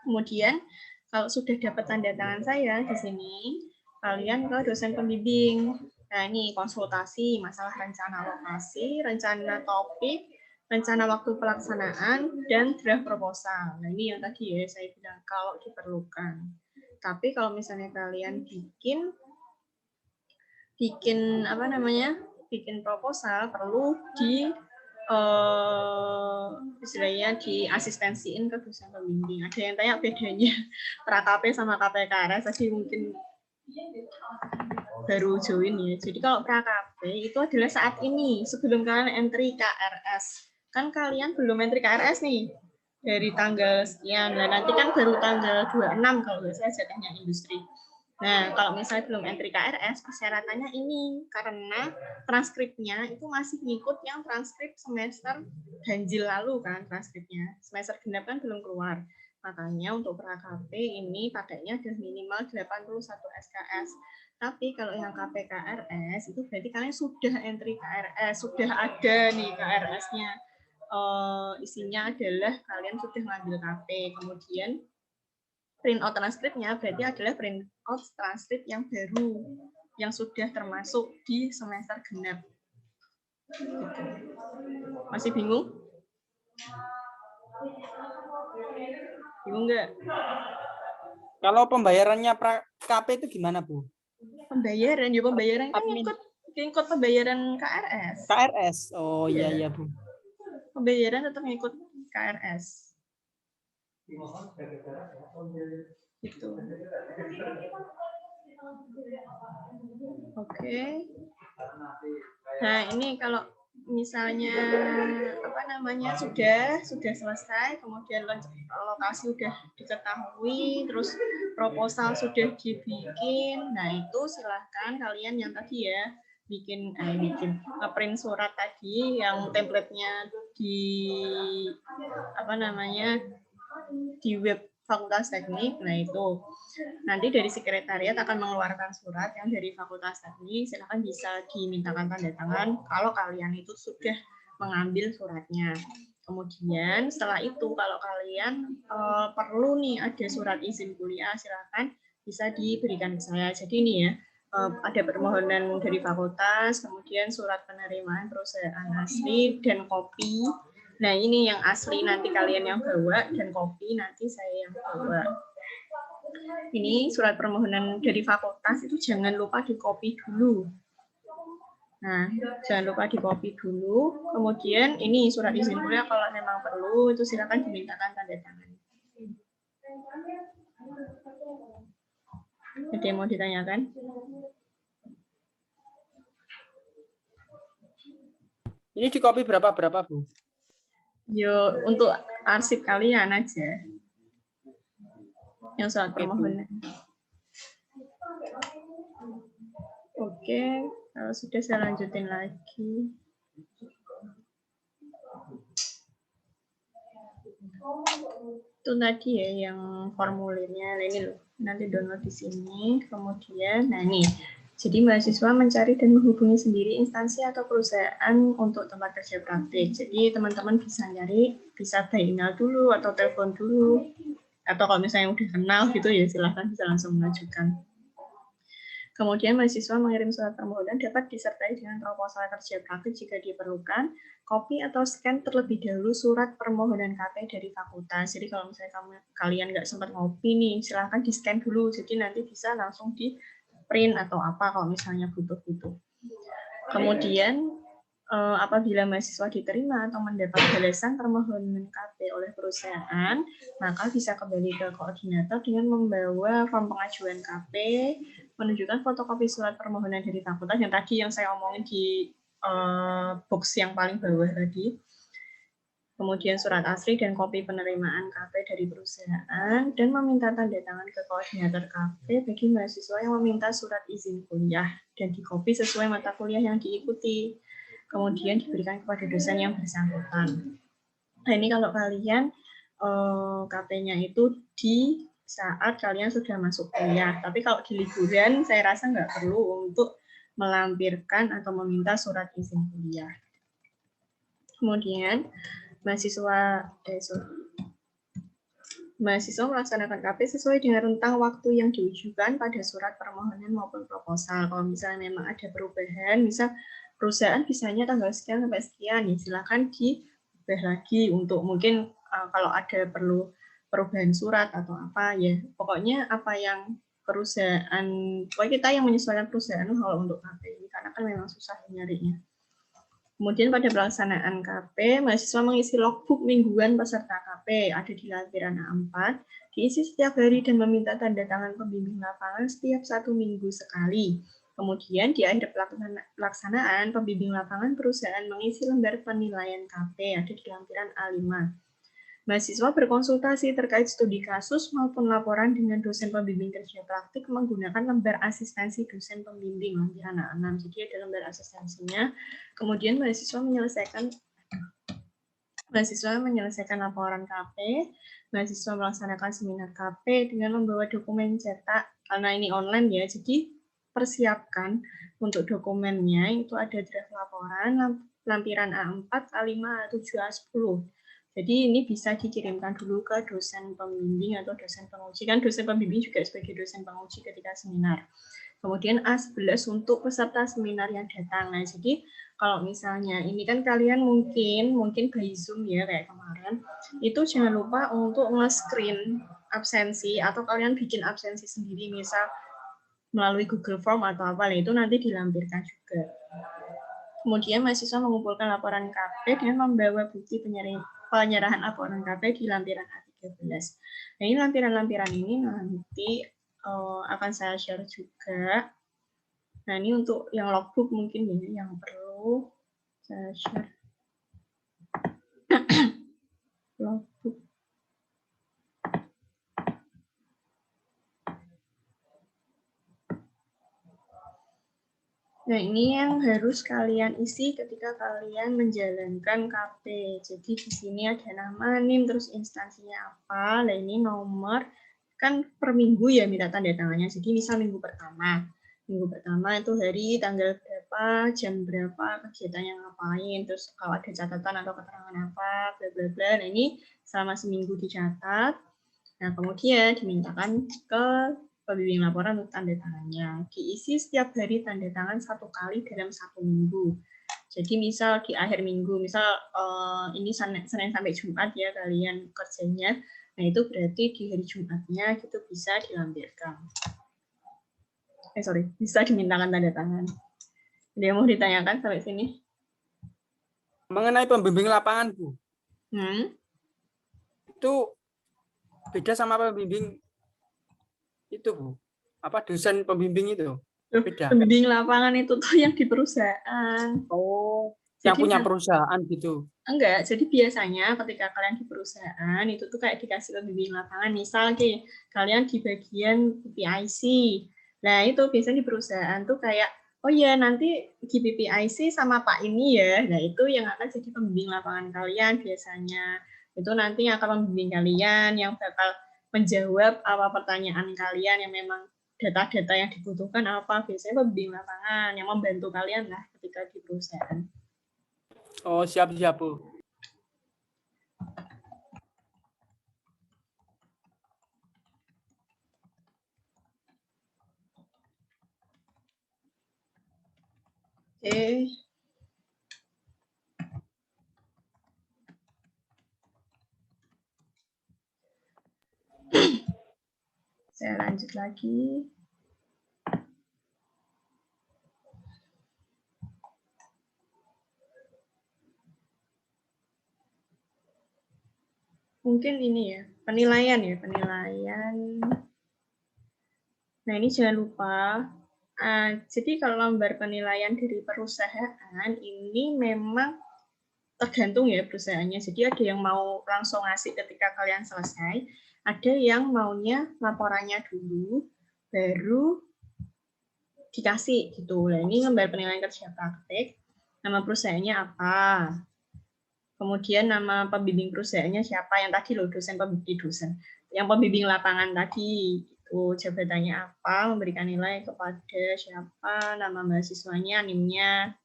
Kemudian kalau sudah dapat tanda tangan saya di sini, kalian ke dosen pembimbing. Nah, ini konsultasi masalah rencana lokasi, rencana topik, rencana waktu pelaksanaan, dan draft proposal. Nah, ini yang tadi ya saya bilang kalau diperlukan. Tapi kalau misalnya kalian bikin proposal, perlu istilahnya diasistensiin ke dosen pembimbing. Ada yang tanya bedanya pra-KP sama KPKRS, tadi mungkin baru join ya. Jadi kalau pra-KP itu adalah saat ini, sebelum kalian entry KRS. Kan kalian belum entry KRS nih, dari tanggal sekian. Dan nanti kan baru tanggal 26 kalau nggak salah jatuhnya industri. Nah, kalau misalnya belum entry KRS, persyaratannya ini, karena transkripnya itu masih ngikut yang transkrip semester ganjil lalu kan transkripnya. Semester genap kan belum keluar. Makanya untuk pra-KP ini pakainya adalah minimal 81 SKS. Tapi kalau yang KPKRS itu berarti kalian sudah entry KRS, sudah ada nih KRS-nya. Isinya adalah kalian sudah ngambil KP, kemudian print out transkripnya berarti adalah print out transkrip yang baru, yang sudah termasuk di semester genap. Gitu. Masih bingung? Bingung nggak? Kalau pembayarannya KP itu gimana, Bu? Pembayaran kan Admin. ngikut pembayaran KRS. KRS. Oh iya, Bu. Pembayaran tetap ngikut KRS. Gitu. Oke. Nah, ini kalau misalnya sudah selesai, kemudian lokasi sudah diketahui, terus proposal sudah dibikin. Nah, itu silahkan kalian yang tadi ya bikin print surat tadi yang template-nya di web Fakultas Teknik. Nah, itu nanti dari sekretariat akan mengeluarkan surat yang dari Fakultas Teknik. Silakan bisa dimintakan tanda tangan kalau kalian itu sudah mengambil suratnya. Kemudian setelah itu kalau kalian perlu nih ada surat izin kuliah, silakan bisa diberikan ke saya. Jadi ini ya, ada permohonan dari fakultas, kemudian surat penerimaan perusahaan asli dan kopi. Nah, ini yang asli nanti kalian yang bawa, dan kopi nanti saya yang bawa. Ini surat permohonan dari fakultas itu jangan lupa di-copy dulu. Nah, jangan lupa di-copy dulu. Kemudian ini surat izin kuliah kalau memang perlu, itu silakan dimintakan tanda tangan. Ada yang mau ditanyakan? Ini di-copy berapa, Bu? Yo, untuk arsip kalian aja. Yang surat permohonan. Oke, kalau sudah saya lanjutin lagi. Itu tadi ya yang formulirnya. Nah, ini loh, nanti download di sini. Kemudian, nah ini. Jadi mahasiswa mencari dan menghubungi sendiri instansi atau perusahaan untuk tempat kerja praktik. Jadi teman-teman bisa nyari, bisa by email dulu atau telepon dulu. Atau kalau misalnya udah kenal gitu ya silahkan bisa langsung mengajukan. Kemudian mahasiswa mengirim surat permohonan dapat disertai dengan proposal kerja praktik jika diperlukan, kopi atau scan terlebih dahulu surat permohonan KP dari fakultas. Jadi kalau misalnya kalian nggak sempat ngopi nih, silahkan di scan dulu. Jadi nanti bisa langsung di print atau apa kalau misalnya butuh-butuh. Kemudian apabila mahasiswa diterima atau mendapat balasan permohonan KP oleh perusahaan, maka bisa kembali ke koordinator dengan membawa form pengajuan KP, menunjukkan fotokopi surat permohonan dari fakultas yang tadi yang saya omongin di box yang paling bawah tadi. Kemudian surat asli dan kopi penerimaan KP dari perusahaan, dan meminta tanda tangan ke koordinator KP bagi mahasiswa yang meminta surat izin kuliah dan dikopi sesuai mata kuliah yang diikuti. Kemudian diberikan kepada dosen yang bersangkutan. Nah, ini kalau kalian KP-nya itu di saat kalian sudah masuk kuliah. Tapi kalau di liburan, saya rasa nggak perlu untuk melampirkan atau meminta surat izin kuliah. Kemudian mahasiswa melaksanakan KP sesuai dengan rentang waktu yang diujukan pada surat permohonan maupun proposal. Kalau misalnya memang ada perubahan, misal perusahaan bisanya tanggal sekian sampai sekian, ya silakan diubah lagi untuk mungkin kalau ada perlu perubahan surat atau apa ya. Pokoknya apa yang perusahaan, pokoknya kita yang menyesuaikan perusahaan kalau untuk KP ini karena kan memang susah nyarinya. Kemudian pada pelaksanaan KP, mahasiswa mengisi logbook mingguan peserta KP, ada di lampiran A4, diisi setiap hari dan meminta tanda tangan pembimbing lapangan setiap 1 minggu sekali. Kemudian di akhir pelaksanaan, pembimbing lapangan perusahaan mengisi lembar penilaian KP, ada di lampiran A5. Mahasiswa berkonsultasi terkait studi kasus maupun laporan dengan dosen pembimbing kerja praktik menggunakan lembar asistensi dosen pembimbing lampiran A6. Jadi ada lembar asistensinya. Kemudian mahasiswa menyelesaikan laporan KP, mahasiswa melaksanakan seminar KP dengan membawa dokumen cetak. Karena ini online ya, jadi persiapkan untuk dokumennya itu ada draft laporan, lampiran A4, A5, A7, A10. Jadi ini bisa dikirimkan dulu ke dosen pembimbing atau dosen penguji. Kan dosen pembimbing juga sebagai dosen penguji ketika seminar. Kemudian A11 untuk peserta seminar yang datang. Nah, jadi kalau misalnya ini kan kalian mungkin by Zoom ya kayak kemarin, itu jangan lupa untuk nge-screen absensi atau kalian bikin absensi sendiri misal melalui Google Form atau apa, itu nanti dilampirkan juga. Kemudian mahasiswa mengumpulkan laporan KP dan membawa bukti penyerahan laporan KP di lampiran A13. Nah, ini lampiran-lampiran ini nanti akan saya share juga. Nah, ini untuk yang logbook mungkin ya, yang perlu saya share. Logbook. Nah, ini yang harus kalian isi ketika kalian menjalankan KP. Jadi di sini ada nama, NIM, terus instansinya apa. Nah, ini nomor, kan per minggu ya minta tanda tangannya. Jadi misal minggu pertama itu hari, tanggal berapa, jam berapa, kegiatannya ngapain, terus kalau ada catatan atau keterangan apa, bla bla bla. Nah, ini selama seminggu dicatat. Nah, kemudian dimintakan ke pembimbing laporan untuk tanda tangannya. Diisi setiap hari tanda tangan 1 kali dalam 1 minggu. Jadi misal di akhir minggu, misal ini Senin sampai Jumat ya kalian kerjanya, nah itu berarti di hari Jumatnya itu bisa dilampirkan. Bisa dimintakan tanda tangan. Ada yang mau ditanyakan sampai sini? Mengenai pembimbing lapangan, Bu. Itu beda sama pembimbing itu, Bu. Apa dosen pembimbing itu? Beda. Pembimbing lapangan itu tuh yang di perusahaan. Oh, yang punya perusahaan gitu. Enggak, jadi biasanya ketika kalian di perusahaan itu tuh kayak dikasih pembimbing lapangan. Misal kalian di bagian PPIC. Nah, itu biasanya di perusahaan tuh kayak, oh ya nanti di PPIC sama Pak ini ya. Nah, itu yang akan jadi pembimbing lapangan kalian biasanya. Itu nanti yang akan membimbing kalian, yang bakal menjawab apa pertanyaan kalian yang memang data-data yang dibutuhkan apa. Biasanya pembimbing lapangan yang membantu kalian lah ketika di perusahaan. Oh, siap-siap, Bu. Oke. Saya lanjut lagi. Mungkin ini ya, penilaian. Nah, ini jangan lupa. Jadi kalau lembar penilaian dari perusahaan ini memang tergantung ya perusahaannya. Jadi ada yang mau langsung ngasih ketika kalian selesai, ada yang maunya laporannya dulu, baru dikasih gitu. Nah, ini lembar penilaian kerja praktek, nama perusahaannya apa, kemudian nama pembimbing perusahaannya siapa, yang tadi loh yang pembimbing lapangan tadi, itu jabatannya apa, memberikan nilai kepada siapa, nama mahasiswanya, NIM-nya.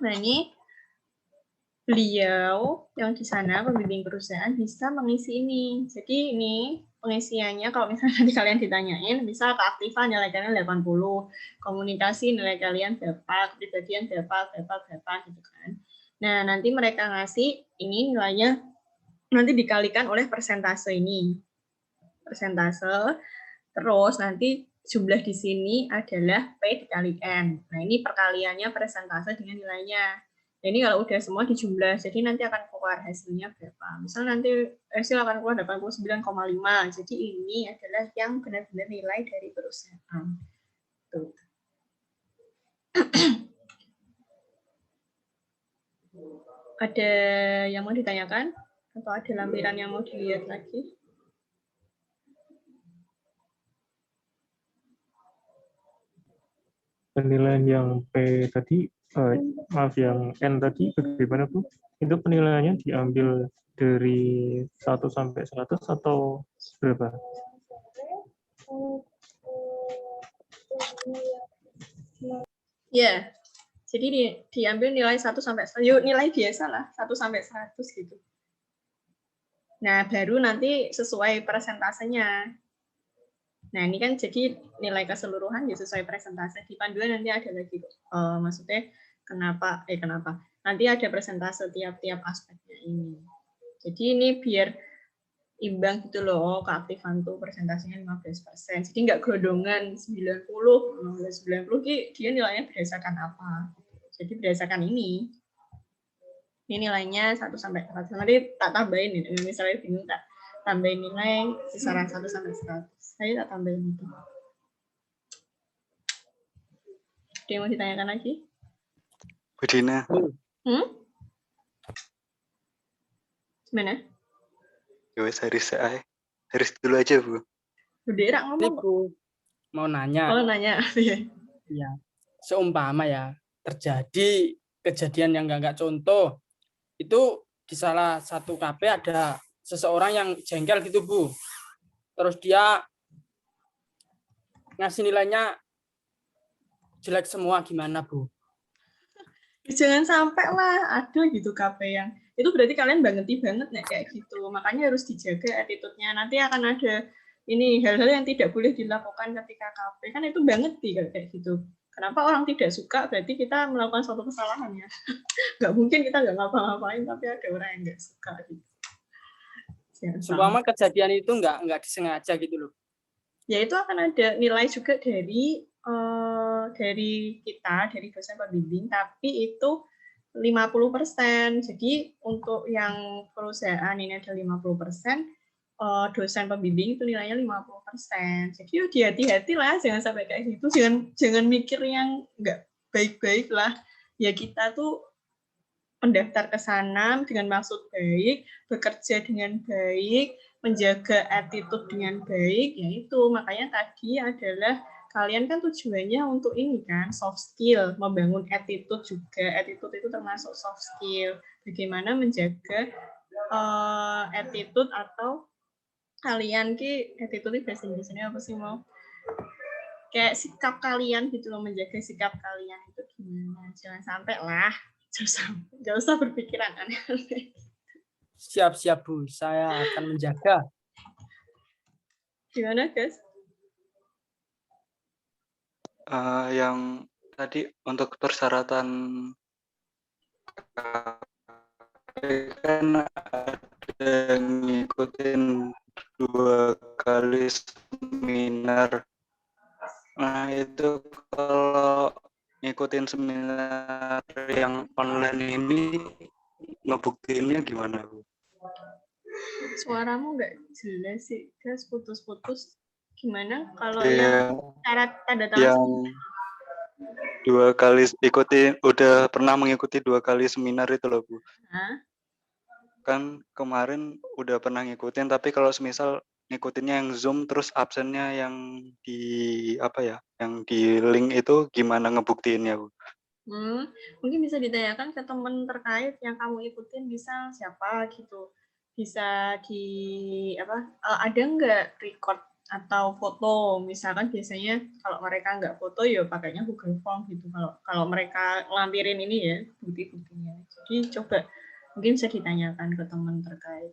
Nah, ini beliau yang di sana pembimbing perusahaan bisa mengisi ini. Jadi ini pengisiannya kalau misalnya nanti kalian ditanyain, misal keaktifan nilai kalian 80, komunikasi nilai kalian berapa, kepribadian berapa gitu kan. Nah, nanti mereka ngasih ini nilainya nanti dikalikan oleh persentase ini. Persentase, terus nanti jumlah di sini adalah P dikali N. Nah, ini perkaliannya persentase dengan nilainya. Nah, ini kalau udah semua dijumlah, jadi nanti akan keluar hasilnya berapa. Misal nanti hasil akan keluar 89,5. Jadi ini adalah yang benar-benar nilai dari perusahaan. Tuh. Ada yang mau ditanyakan? Atau ada lampiran yang mau dilihat lagi? Penilaian yang P tadi, maaf yang N tadi bagaimana Bu? Itu penilaiannya diambil dari 1 sampai 100 atau berapa? Ya, jadi diambil nilai 1 sampai 100, nilai biasa lah, 1 sampai 100 gitu. Nah, baru nanti sesuai persentasenya. Nah, ini kan jadi nilai keseluruhan ya sesuai presentase. Di panduan nanti ada lagi, maksudnya kenapa, nanti ada presentase tiap-tiap aspeknya ini. Jadi ini biar imbang gitu loh, keaktifan tuh presentasinya 15%. Jadi nggak gelondongan 90 dia nilainya berdasarkan apa. Jadi berdasarkan ini. Ini nilainya 1 sampai 100. Nanti tak tambahin ini, misalnya bingung tak tambahin nilai kisaran 1 sampai 100. Saya tak tambahin itu. Ada yang mau ditanyakan lagi? Bu Dina, Gimana? ya wes Haris dulu aja Bu. Udah Ira Ini ngomong. Bu, mau nanya. Oh, nanya. Ya, seumpama ya terjadi kejadian yang nggak contoh, itu di salah satu KP ada seseorang yang jengkel gitu Bu. Terus dia ngasih nilainya jelek semua, gimana Bu? Jangan sampai lah ada gitu KP yang itu berarti kalian bangeti banget nih kayak gitu. Makanya harus dijaga attitude-nya. Nanti akan ada ini hal-hal yang tidak boleh dilakukan ketika KP. Kan itu banget kayak gitu. Kenapa orang tidak suka? Berarti kita melakukan suatu kesalahan ya. Nggak mungkin kita nggak ngapa-ngapain tapi ada orang yang nggak suka gitu. Seumpama kejadian itu nggak disengaja gitu loh. Ya itu akan ada nilai juga dari kita, dari dosen pembimbing, tapi itu 50%. Jadi untuk yang perusahaan ini ada 50%, dosen pembimbing itu nilainya 50%. Jadi hati-hati lah, jangan sampai kayak gitu. Jangan mikir yang nggak baik-baik lah. Ya kita tuh pendaftar ke sana dengan maksud baik, bekerja dengan baik, menjaga attitude dengan baik, yaitu makanya tadi adalah kalian kan tujuannya untuk ini kan soft skill, membangun attitude juga. Attitude itu termasuk soft skill. Bagaimana menjaga attitude atau kalian attitude bahasa Inggrisnya apa sih mau? Kayak sikap kalian gitu loh, menjaga sikap kalian itu gimana? Jangan sampai lah. Jangan usah berpikiran aneh-aneh. Siap-siap Bu, saya akan menjaga. Gimana guys? Yang tadi untuk persyaratan kan ada ngikutin 2 kali seminar. Nah itu kalau ngikutin seminar yang online ini ngebuktiinnya gimana Bu? Suaramu nggak jelas sih, guys, putus-putus. Gimana kalau Yang yang syarat tanda tangan? yang 2 kali udah pernah mengikuti 2 kali seminar itu loh Bu. Hah? Kan kemarin udah pernah ngikutin, tapi kalau semisal ngikutinnya yang Zoom terus absennya yang di yang di link itu gimana ngebuktiinnya Bu? Mungkin bisa ditanyakan ke teman terkait yang kamu ikutin, misal siapa gitu. Bisa ada nggak record atau foto, misalkan biasanya kalau mereka nggak foto ya pakainya Google Form gitu. Kalau mereka lampirin ini ya bukti-buktinya. Jadi coba mungkin bisa ditanyakan ke teman terkait.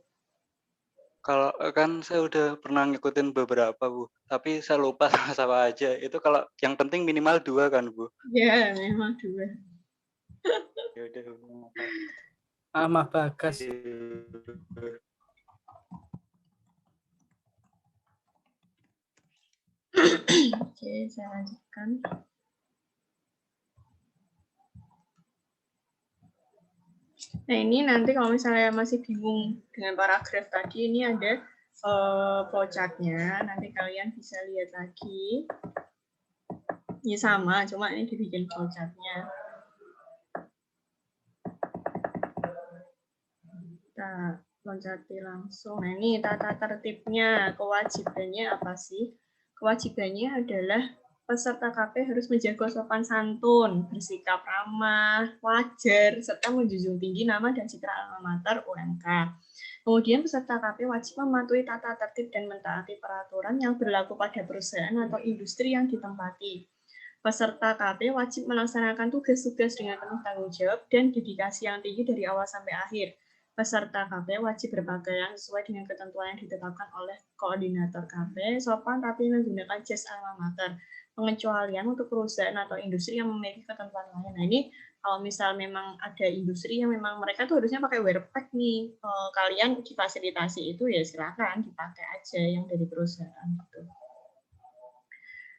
Kalau kan saya udah pernah ngikutin beberapa Bu, tapi saya lupa sama aja. Itu kalau yang penting minimal 2 kan Bu? Ya memang 2. Ya udah. Mah Bagas. Oke, saya lanjutkan. Nah, ini nanti kalau misalnya masih bingung dengan paragraf tadi, ini ada flowchart-nya. Nanti kalian bisa lihat lagi. Ini sama, cuma ini dibikin flowchart-nya. Kita loncati langsung. Nah, ini tata tertibnya, kewajibannya apa sih? Kewajibannya adalah peserta KP harus menjaga sopan santun, bersikap ramah, wajar, serta menjunjung tinggi nama dan citra alma mater UMK. Kemudian peserta KP wajib mematuhi tata tertib dan mentaati peraturan yang berlaku pada perusahaan atau industri yang ditempati. Peserta KP wajib melaksanakan tugas-tugas dengan penuh tanggung jawab dan dedikasi yang tinggi dari awal sampai akhir. Peserta KP wajib berpakaian sesuai dengan ketentuan yang ditetapkan oleh koordinator KP, sopan rapi menggunakan jas alma mater. Pengecualian untuk perusahaan atau industri yang memiliki ketentuan lain. Nah ini kalau misal memang ada industri yang memang mereka tuh harusnya pakai wear pack nih, kalian difasilitasi itu ya silakan dipakai aja yang dari perusahaan gitu.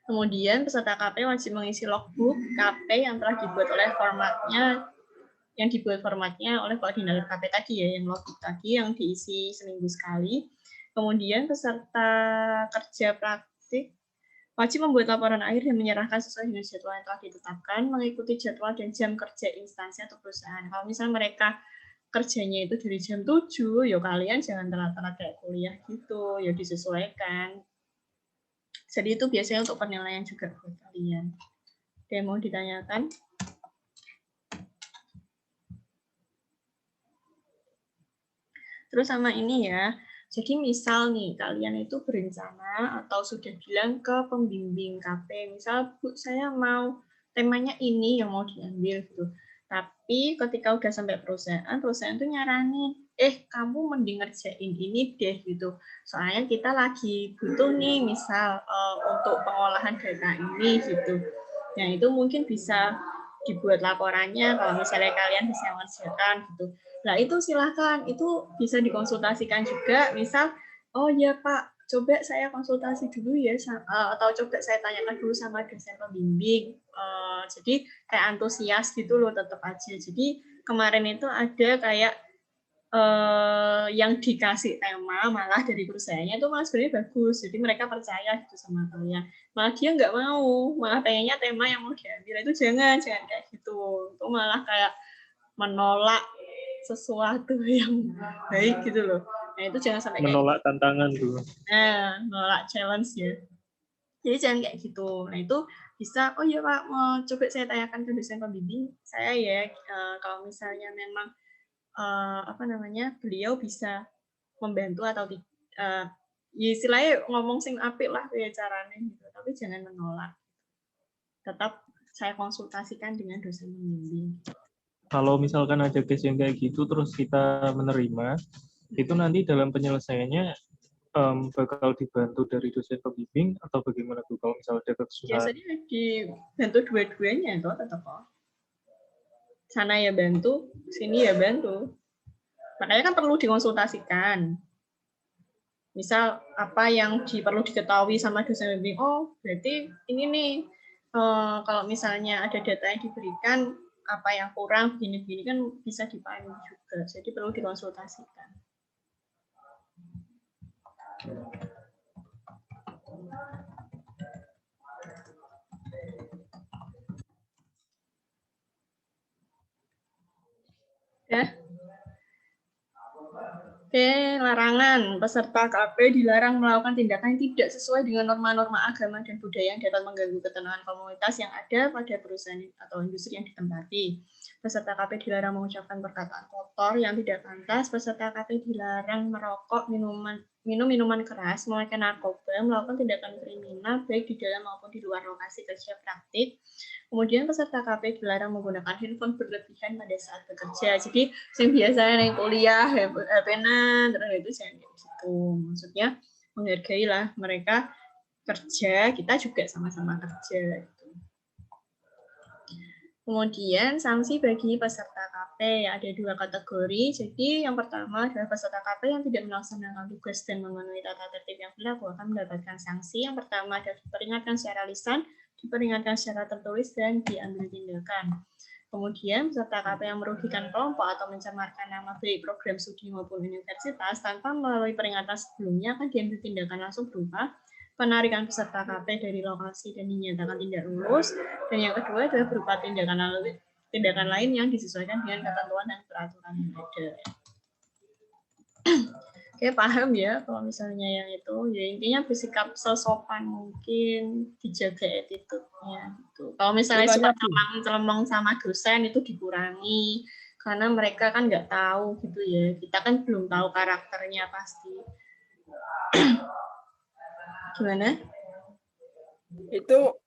Kemudian peserta KP wajib mengisi logbook KP yang telah dibuat oleh koordinator KP tadi ya, yang logbook tadi yang diisi seminggu sekali. Kemudian peserta kerja praktik wajib membuat laporan akhir dan menyerahkan sesuai dengan jadwal yang telah ditetapkan, mengikuti jadwal dan jam kerja instansi atau perusahaan. Kalau misalnya mereka kerjanya itu dari jam 7, ya kalian jangan telat-telat kayak kuliah gitu, ya disesuaikan. Jadi itu biasanya untuk penilaian juga buat kalian. Ada yang mau ditanyakan? Terus sama ini ya, jadi misal nih kalian itu berencana atau sudah bilang ke pembimbing KP, misal Bu saya mau temanya ini yang mau diambil gitu. Tapi ketika udah sampai perusahaan tuh nyaranin, kamu mending ngerjain ini deh gitu. Soalnya kita lagi butuh nih misal untuk pengolahan data ini gitu. Nah itu mungkin bisa dibuat laporannya kalau misalnya kalian bisa mengerjakan gitu. Nah, itu silahkan, itu bisa dikonsultasikan juga, misal, oh ya Pak, coba saya konsultasi dulu ya, atau coba saya tanyakan dulu sama dosen pembimbing. Jadi kayak antusias gitu loh tetap aja. Jadi kemarin itu ada kayak yang dikasih tema malah dari perusahaannya itu malah sebenarnya bagus. Jadi mereka percaya gitu sama kalian. Malah dia nggak mau, malah pengennya tema yang mau diambil itu jangan kayak gitu. Itu malah kayak menolak sesuatu yang baik gitu loh. Nah itu jangan sampai menolak tantangan tuh. Nah, menolak challenge ya. Jadi jangan kayak gitu. Nah itu bisa, oh ya Pak, mau coba saya tanyakan ke dosen pembimbing saya ya, kalau misalnya memang beliau bisa membantu atau ya istilahnya ngomong sing apik lah ya caranya gitu. Tapi jangan menolak. Tetap saya konsultasikan dengan dosen pembimbing. Kalau misalkan ada case yang kayak gitu terus kita menerima, itu nanti dalam penyelesaiannya bakal dibantu dari dosen pembimbing atau bagaimana tuh kalau misalnya ada kesusahan? Biasanya dibantu dua-duanya itu tetap sana ya bantu, sini ya bantu. Makanya kan perlu dikonsultasikan. Misal apa yang perlu diketahui sama dosen pembimbing, oh berarti ini nih kalau misalnya ada data yang diberikan apa yang kurang begini-begini kan bisa dipahami juga. Jadi perlu dikonsultasikan. Ya. Oke, larangan. Peserta KP dilarang melakukan tindakan yang tidak sesuai dengan norma-norma agama dan budaya yang dapat mengganggu ketenangan komunitas yang ada pada perusahaan atau industri yang ditempati. Peserta KP dilarang mengucapkan perkataan kotor yang tidak pantas. Peserta KP dilarang merokok, minum minuman keras, memakai narkoba, melakukan tindakan kriminal baik di dalam maupun di luar lokasi kerja praktik. Kemudian peserta KP dilarang menggunakan handphone berlebihan pada saat bekerja. Jadi yang biasanya naik kuliah, HP-an, terus itu jangan kayak gitu. Maksudnya menghargailah mereka kerja, kita juga sama-sama kerja. Gitu. Kemudian sanksi bagi peserta KP ada 2 kategori. Jadi yang pertama adalah peserta KP yang tidak melaksanakan tugas dan memenuhi tata tertib yang berlaku akan mendapatkan sanksi. Yang pertama adalah diperingatkan secara lisan, diperingatkan secara tertulis, dan diambil tindakan. Kemudian, peserta KP yang merugikan kelompok atau mencemarkan nama baik program studi maupun universitas tanpa melalui peringatan sebelumnya akan diambil tindakan langsung berupa penarikan peserta KP dari lokasi dan dinyatakan tidak lulus. Dan yang kedua adalah berupa tindakan lain yang disesuaikan dengan ketentuan dan peraturan yang ada. Oke, paham ya kalau misalnya yang itu, ya intinya bersikap sesopan mungkin, dijaga attitude-nya gitu. Kalau misalnya suka celeng-celeng sama dosen itu dikurangi, karena mereka kan nggak tahu gitu ya, kita kan belum tahu karakternya pasti. Gimana? Itu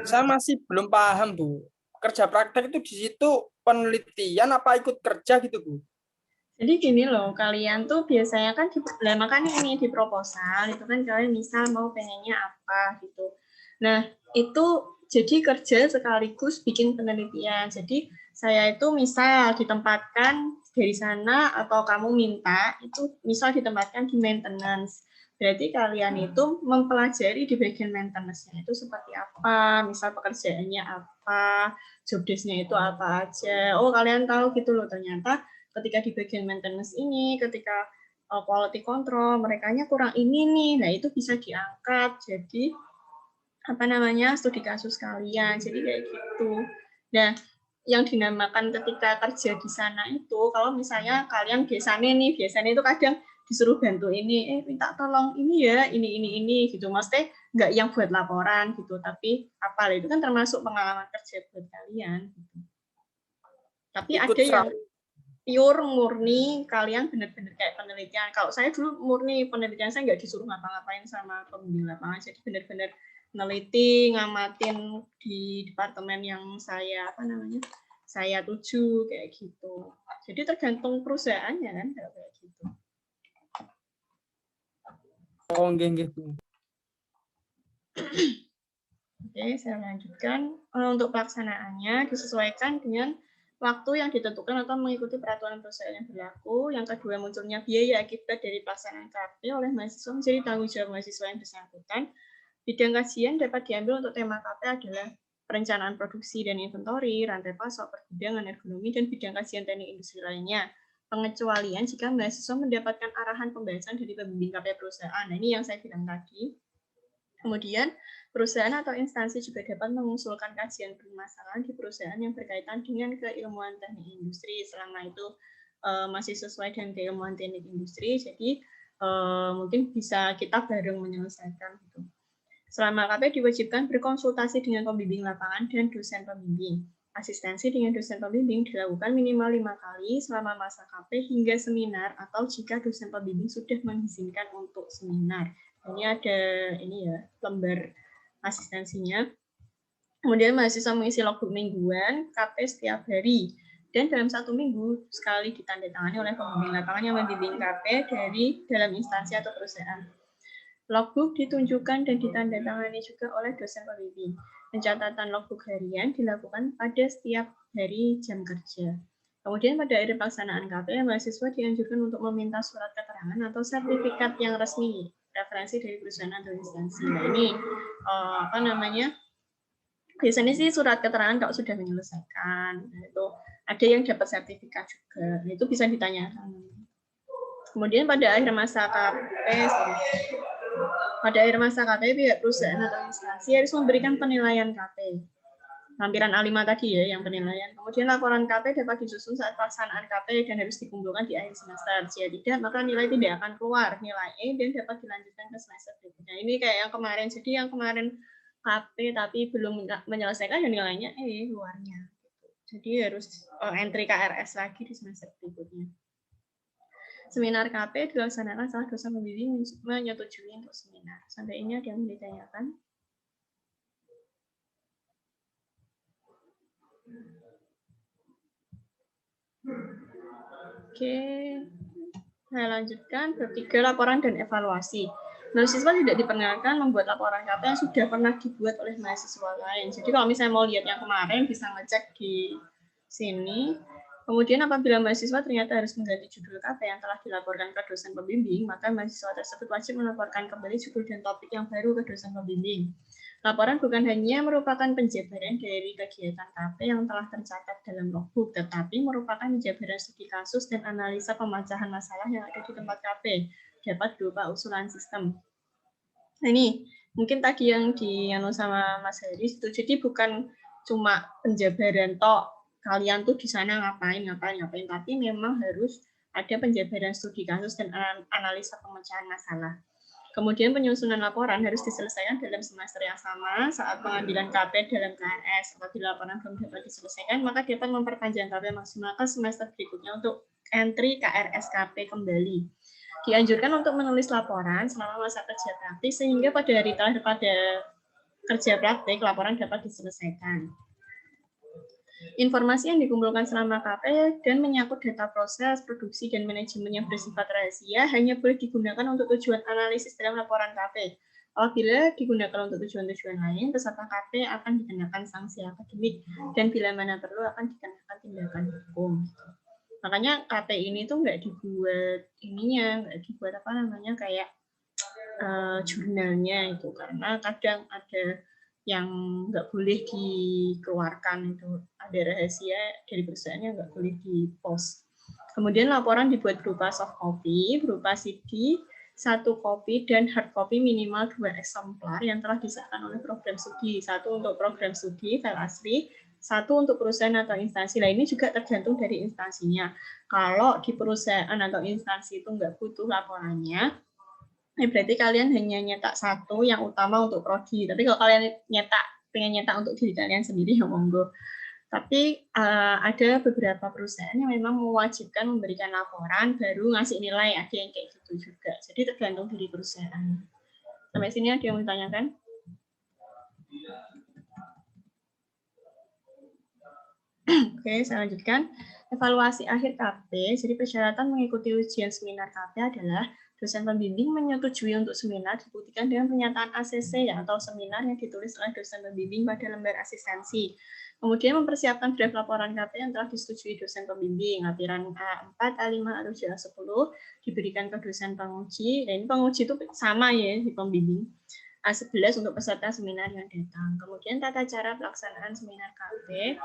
saya masih belum paham, Bu. Kerja praktek itu di situ penelitian apa ikut kerja gitu, Bu? Jadi gini loh, kalian tuh biasanya kan, makanya ini di proposal, itu kan kalian misal mau pengennya apa gitu. Nah, itu jadi kerja sekaligus bikin penelitian. Jadi saya itu misal ditempatkan dari sana atau kamu minta, itu misal ditempatkan di maintenance. Berarti kalian itu mempelajari di bagian maintenance-nya itu seperti apa, misal pekerjaannya apa, job desk-nya itu apa aja. Oh, kalian tahu gitu loh, ternyata ketika di bagian maintenance ini, ketika quality control, merekanya kurang ini nih, nah itu bisa diangkat jadi apa namanya studi kasus kalian, jadi kayak gitu. Nah, yang dinamakan ketika kerja di sana itu, kalau misalnya kalian biasanya itu kadang disuruh bantu ini, minta tolong ini ya, ini gitu, maksudnya nggak yang buat laporan gitu, tapi apa itu kan termasuk pengalaman kerja buat kalian. Gitu. Tapi Ikut ada yang pure murni kalian benar-benar kayak penelitian. Kalau saya dulu murni penelitian, saya nggak disuruh ngapa-ngapain sama pembimbing lapangan, jadi benar-benar neliti, ngamatin di departemen yang saya saya tuju kayak gitu. Jadi tergantung perusahaannya kan kayak gitu. Oh, gitu. Oke, saya lanjutkan. Untuk pelaksanaannya disesuaikan dengan waktu yang ditentukan atau mengikuti peraturan perusahaan yang berlaku. Yang kedua, munculnya biaya akibat dari pelaksanaan KP oleh mahasiswa menjadi tanggung jawab mahasiswa yang bersangkutan. Bidang kajian dapat diambil untuk tema KP adalah perencanaan produksi dan inventory, rantai pasok, pergudangan, ergonomi, dan bidang kajian teknik industri lainnya. Pengecualian jika mahasiswa mendapatkan arahan pembahasan dari pembimbing KP perusahaan. Nah, ini yang saya bilang tadi. Kemudian, perusahaan atau instansi juga dapat mengusulkan kajian permasalahan di perusahaan yang berkaitan dengan keilmuan teknik industri selama itu masih sesuai dengan keilmuan teknik industri, jadi mungkin bisa kita bareng menyelesaikan. Gitu. Selama KP diwajibkan berkonsultasi dengan pembimbing lapangan dan dosen pembimbing. Asistensi dengan dosen pembimbing dilakukan minimal 5 kali selama masa KP hingga seminar atau jika dosen pembimbing sudah mengizinkan untuk seminar. Ini ada lembar asistensinya. Kemudian mahasiswa mengisi logbook mingguan, KP setiap hari. Dan dalam 1 minggu sekali ditandatangani oleh pembimbing lapangan yang membimbing KP dari dalam instansi atau perusahaan. Logbook ditunjukkan dan ditandatangani juga oleh dosen pembimbing. Pencatatan logbook harian dilakukan pada setiap hari jam kerja. Kemudian pada akhir pelaksanaan KP, mahasiswa dianjurkan untuk meminta surat keterangan atau sertifikat yang resmi, referensi dari perusahaan atau instansi. Nah ini biasanya sih surat keterangan kalau sudah menyelesaikan. Nah, itu ada yang dapat sertifikat juga. Nah, itu bisa ditanyakan. Kemudian pada akhir masa KP, pihak perusahaan atau instansi harus memberikan penilaian KP. Lampiran A5 tadi ya, yang penilaian. Kemudian laporan KP dapat disusun saat pelaksanaan KP dan harus dikumpulkan di akhir semester. Jika tidak, maka nilai tidak akan keluar. Nilai E dan dapat dilanjutkan ke semester berikutnya. Ini kayak yang kemarin. Jadi yang kemarin KP tapi belum menyelesaikan, dan nilainya E keluarnya. Jadi harus entry KRS lagi di semester berikutnya. Seminar KP dilaksanakan setelah dosen pembimbing menyetujui untuk seminar. Sampai ini ada yang ditanyakan? Oke, saya lanjutkan. Bab 3, laporan dan evaluasi. Mahasiswa tidak diperkenankan membuat laporan KP yang sudah pernah dibuat oleh mahasiswa lain. Jadi kalau misalnya mau lihat yang kemarin, bisa ngecek di sini. Kemudian apabila mahasiswa ternyata harus mengganti judul KP yang telah dilaporkan ke dosen pembimbing, maka mahasiswa tersebut wajib melaporkan kembali judul dan topik yang baru ke dosen pembimbing. Laporan bukan hanya merupakan penjabaran dari kegiatan KP yang telah tercatat dalam logbook, tetapi merupakan penjabaran studi kasus dan analisa pemecahan masalah yang ada di tempat KP, dapat berupa usulan sistem. Nah ini, mungkin tadi yang sama Mas Haris itu, jadi bukan cuma penjabaran tok, kalian tuh di sana ngapain, tapi memang harus ada penjabaran studi kasus dan analisa pemecahan masalah. Kemudian penyusunan laporan harus diselesaikan dalam semester yang sama saat pengambilan KP dalam KRS. Apabila laporan belum dapat diselesaikan, maka dapat memperpanjang KP maksimal ke semester berikutnya untuk entry KRS KP kembali. Dianjurkan untuk menulis laporan selama masa kerja praktik sehingga pada hari terakhir pada kerja praktik laporan dapat diselesaikan. Informasi yang dikumpulkan selama KP dan menyangkut data proses, produksi, dan manajemen yang bersifat rahasia hanya boleh digunakan untuk tujuan analisis dalam laporan KP. Apabila digunakan untuk tujuan-tujuan lain, peserta KP akan dikenakan sanksi akademik dan bila mana perlu akan dikenakan tindakan hukum. Makanya KP ini tuh nggak dibuat kayak jurnalnya itu, karena kadang ada yang nggak boleh dikeluarkan, itu ada rahasia dari perusahaan yang nggak boleh di-post. Kemudian laporan dibuat berupa soft copy, berupa CD, 1 copy, dan hard copy minimal 2 eksemplar yang telah disahkan oleh program studi. 1 untuk program studi, file asli, 1 untuk perusahaan atau instansi. Nah, ini juga tergantung dari instansinya. Kalau di perusahaan atau instansi itu nggak butuh laporannya, berarti kalian hanya nyetak 1 yang utama untuk prodi. Tapi kalau kalian pengen nyetak untuk diri kalian sendiri, ya monggo. Tapi ada beberapa perusahaan yang memang mewajibkan memberikan laporan baru ngasih nilai, ada yang kayak gitu juga. Jadi tergantung dari perusahaan. Sampai sini ada yang mau ditanyakan? Oke, saya lanjutkan. Evaluasi akhir KP, jadi persyaratan mengikuti ujian seminar KP adalah dosen pembimbing menyetujui untuk seminar dibuktikan dengan pernyataan ACC atau seminar yang ditulis oleh dosen pembimbing pada lembar asistensi. Kemudian mempersiapkan draft laporan KP yang telah disetujui dosen pembimbing. Lampiran A4, A5, atau A10 diberikan ke dosen penguji. Dan ini penguji itu sama ya di pembimbing. A11 untuk peserta seminar yang datang. Kemudian tata cara pelaksanaan seminar KP,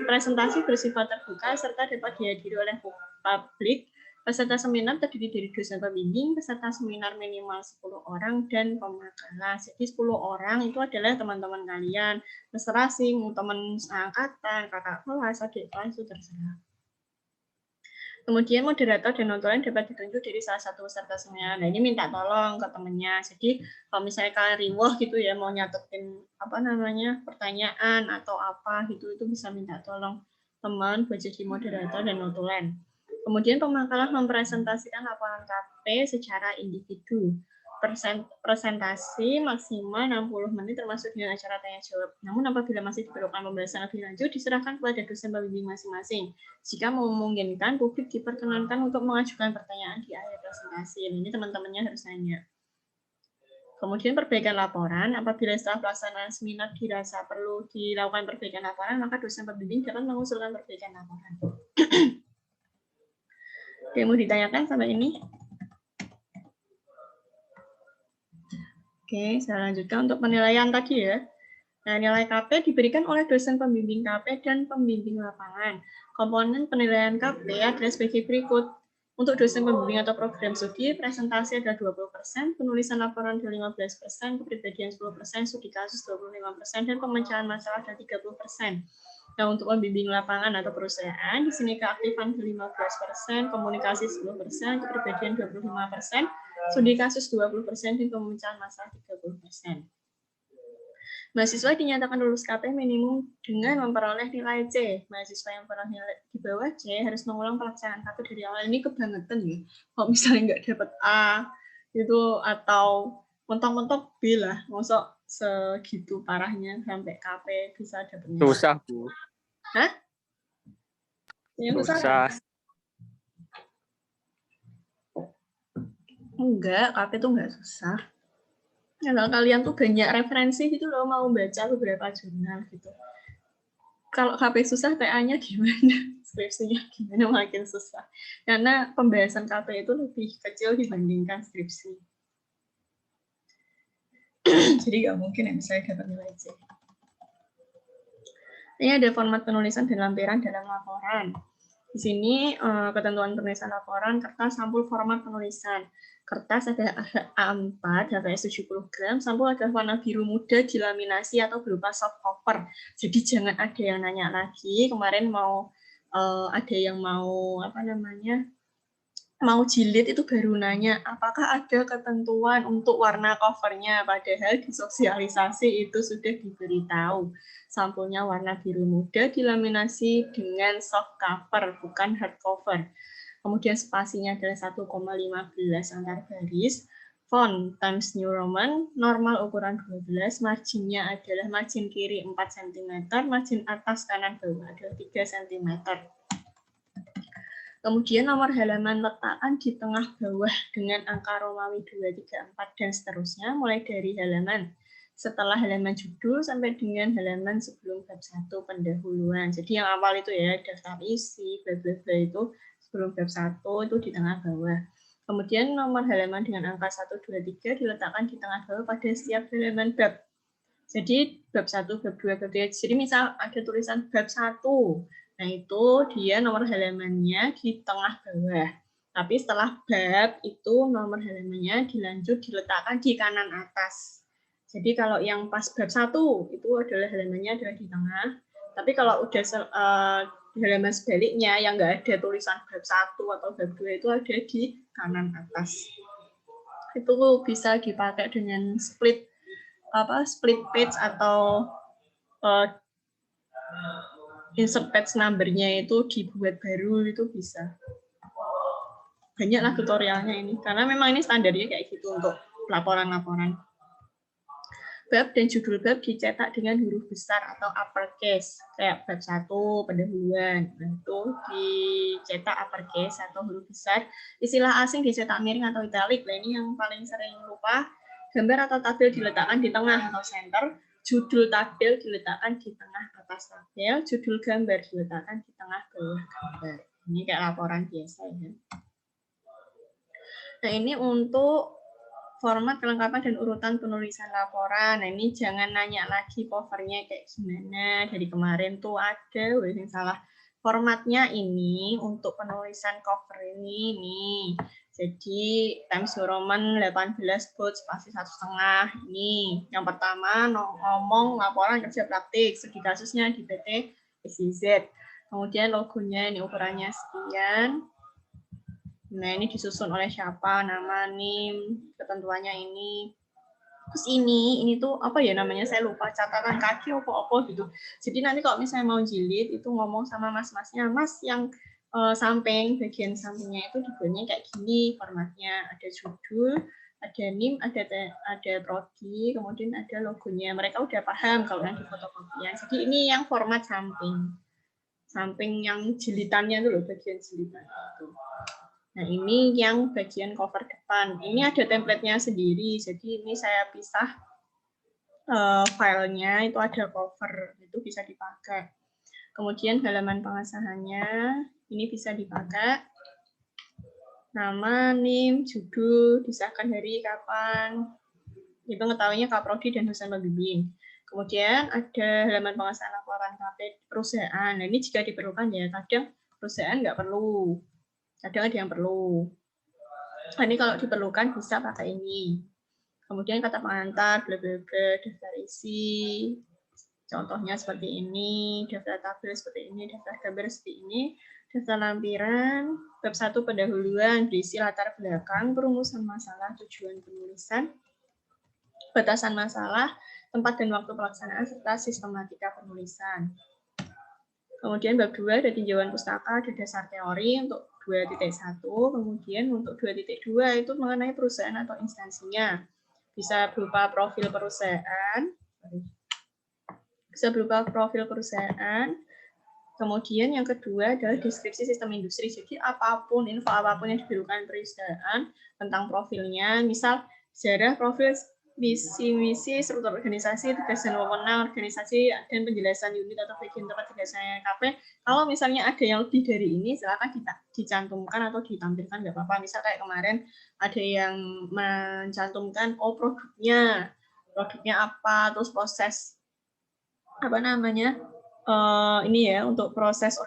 presentasi bersifat terbuka serta dapat dihadiri oleh publik. Peserta seminar terdiri dari dosen pembimbing, peserta seminar minimal 10 orang, dan pemakalah. Jadi 10 orang itu adalah teman-teman kalian. Terserah sih, mau teman angkatan, kakak kelas, adik kelas, itu terserah. Kemudian moderator dan notulen dapat ditunjuk dari salah satu peserta seminar. Nah, ini minta tolong ke temennya. Jadi kalau misalnya kalian riwah gitu ya, mau nyatetin pertanyaan atau apa gitu, itu bisa minta tolong teman buat jadi moderator dan notulen. Kemudian pemakalah mempresentasikan laporan KP secara individu. Presentasi maksimal 60 menit termasuk dengan acara tanya jawab. Namun apabila masih diperlukan pembahasan lebih lanjut, diserahkan kepada dosen pembimbing masing-masing. Jika memungkinkan, publik diperkenankan untuk mengajukan pertanyaan di akhir presentasi. Ini teman-temannya harus nanya. Kemudian perbaikan laporan, apabila setelah pelaksanaan seminar dirasa perlu dilakukan perbaikan laporan, maka dosen pembimbing dapat mengusulkan perbaikan laporan. Oke, mau ditanyakan sampai ini? Oke, saya lanjutkan untuk penilaian tadi ya. Nah, nilai KP diberikan oleh dosen pembimbing KP dan pembimbing lapangan. Komponen penilaian KP adalah sebagai berikut. Untuk dosen pembimbing atau program studi, presentasi ada 20%, penulisan laporan ada 15%, kepribadian 10%, studi kasus 25%, dan pemecahan masalah ada 30%. Nah, untuk pembimbing lapangan atau perusahaan, di sini keaktifan 15%, komunikasi 10%, kepribadian 25%, studi kasus 20%, dan pemecahan masalah 30%. Mahasiswa dinyatakan lulus KP minimum dengan memperoleh nilai C. Mahasiswa yang memperoleh nilai di bawah C harus mengulang pelaksanaan KP dari awal. Ini kebangetan ya. Kalau misalnya nggak dapat A itu atau mentok-mentok B lah. Maksud segitu parahnya sampai KP bisa dapat nilai. Susah, Bu. Hah? Yang Susah. Enggak, KP itu enggak susah. Kalau kalian tuh banyak referensi gitu loh, mau baca beberapa jurnal gitu. Kalau KP susah, TA-nya gimana? Skripsinya gimana? Makin susah. Karena pembahasan KP itu lebih kecil dibandingkan skripsi. Jadi nggak mungkin yang bisa dapat nilai C. Ini ada format penulisan dan lampiran dalam laporan. Di sini ketentuan penulisan laporan, kertas, sampul, format penulisan. Kertas ada A4, HVS 70 gram, sampul adalah warna biru muda, dilaminasi atau berupa soft cover. Jadi jangan ada yang nanya lagi, kemarin mau ada yang mau mau jilid itu baru nanya, apakah ada ketentuan untuk warna covernya, padahal di sosialisasi itu sudah diberitahu. Sampulnya warna biru muda, dilaminasi dengan soft cover, bukan hard cover. Kemudian spasinya adalah 1,15 antar baris. font times New Roman, normal ukuran 12, marginnya adalah margin kiri 4 cm, margin atas kanan bawah adalah 3 cm. Kemudian nomor halaman letakkan di tengah bawah dengan angka Romawi 2, 3, 4, dan seterusnya, mulai dari halaman setelah halaman judul sampai dengan halaman sebelum bab 1 pendahuluan. Jadi yang awal itu ya, daftar isi, bla bla bla itu sebelum bab 1 itu di tengah bawah. Kemudian nomor halaman dengan angka 1, 2, 3 diletakkan di tengah bawah pada setiap halaman bab. Jadi bab 1, bab 2, bab 3. Jadi misal ada tulisan bab 1. Nah, itu dia nomor halamannya di tengah bawah. Tapi setelah bab itu nomor halamannya diletakkan di kanan atas. Jadi kalau yang pas bab 1 itu adalah halamannya adalah di tengah. Tapi kalau udah di halaman sebaliknya yang nggak ada tulisan bab 1 atau bab 2 itu ada di kanan atas. Itu bisa dipakai dengan split page atau insert page number-nya itu dibuat baru, itu bisa. Banyaklah tutorialnya ini, karena memang ini standarnya kayak gitu untuk laporan-laporan. Bab dan judul bab dicetak dengan huruf besar atau uppercase, kayak bab 1 pendahuluan, itu dicetak uppercase atau huruf besar. Istilah asing dicetak miring atau italic. Nah, ini yang paling sering lupa. Gambar atau tabel diletakkan di tengah atau center, judul tabel diletakkan di tengah atas tabel, judul gambar diletakkan di tengah bawah gambar. Ini kayak laporan biasa ya. Nah, ini untuk format, kelengkapan, dan urutan penulisan laporan. Nah, ini jangan nanya lagi covernya kayak gimana. Dari kemarin tuh ada, yang salah. Formatnya ini untuk penulisan cover ini nih. Jadi Times New Roman 18 bold spasi 1,5 ini. Yang pertama ngomong laporan kerja praktik, studi kasusnya di PT SIZ. Kemudian logonya ini ukurannya sekian. Nah, ini disusun oleh siapa, nama, NIM, ketentuannya ini. Terus ini tuh apa ya namanya, saya lupa, catatan kaki apa-apa gitu. Jadi nanti kalau misalnya mau jilid, itu ngomong sama mas-masnya, mas yang samping, bagian sampingnya itu dibuatnya kayak gini formatnya. Ada judul, ada NIM, ada prodi, kemudian ada logonya. Mereka udah paham kalau yang di fotokopian. Jadi ini yang format samping. Samping yang jilitannya tuh loh, bagian jilitan itu. Nah, ini yang bagian cover depan. Ini ada template-nya sendiri. Jadi ini saya pisah filenya, itu ada cover, itu bisa dipakai. Kemudian halaman pengesahannya, ini bisa dipakai. Nama, NIM, judul, disahkan hari, kapan. Itu mengetahuinya Kaprodi dan dosen pembimbing. Kemudian ada halaman pengesahan laporan KP perusahaan. Nah, ini jika diperlukan ya, kadang perusahaan nggak perlu. Kadang ada yang perlu. Nah, ini kalau diperlukan bisa pakai ini. Kemudian kata pengantar, bla bla bla, daftar isi. Contohnya seperti ini, daftar tabel seperti ini, daftar gambar seperti ini, daftar lampiran, bab 1 pendahuluan, berisi latar belakang, perumusan masalah, tujuan penulisan, batasan masalah, tempat dan waktu pelaksanaan, serta sistematika penulisan. Kemudian bab 2 ada tinjauan pustaka, ada dasar teori untuk 2.1, kemudian untuk 2.2 itu mengenai perusahaan atau instansinya. Bisa berupa profil perusahaan, kemudian yang kedua adalah deskripsi sistem industri. Jadi apapun, info apapun yang diberikan perusahaan tentang profilnya, misal sejarah profil, visi misi, struktur organisasi, tugas dan wewenang organisasi, dan penjelasan unit atau bagian tempat tugasnya KP. Kalau misalnya ada yang lebih dari ini, silakan dicantumkan atau ditampilkan, nggak apa-apa. Misal kayak kemarin ada yang mencantumkan, produknya apa, terus proses ini ya, untuk proses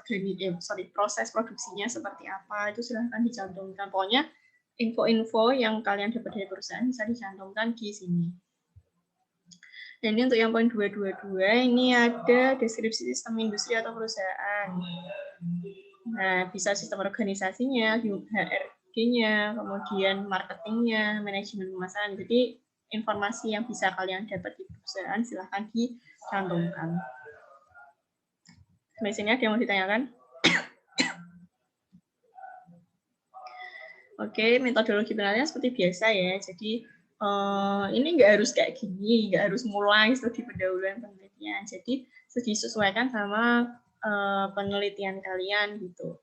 proses produksinya seperti apa, itu silahkan dicantumkan. Pokoknya info-info yang kalian dapat dari perusahaan bisa dicantumkan di sini. Dan ini untuk yang poin 222, ini ada deskripsi sistem industri atau perusahaan. Nah, bisa sistem organisasinya, HRD-nya, kemudian marketingnya, manajemen pemasaran. Jadi informasi yang bisa kalian dapat di perusahaan silahkan dicantumkan. Sampai sini ada yang mau ditanyakan? Oke, metodologi penelitian seperti biasa ya. Jadi ini nggak harus kayak gini, nggak harus mulai studi pendahuluan penelitian. Jadi disesuaikan sama penelitian kalian gitu.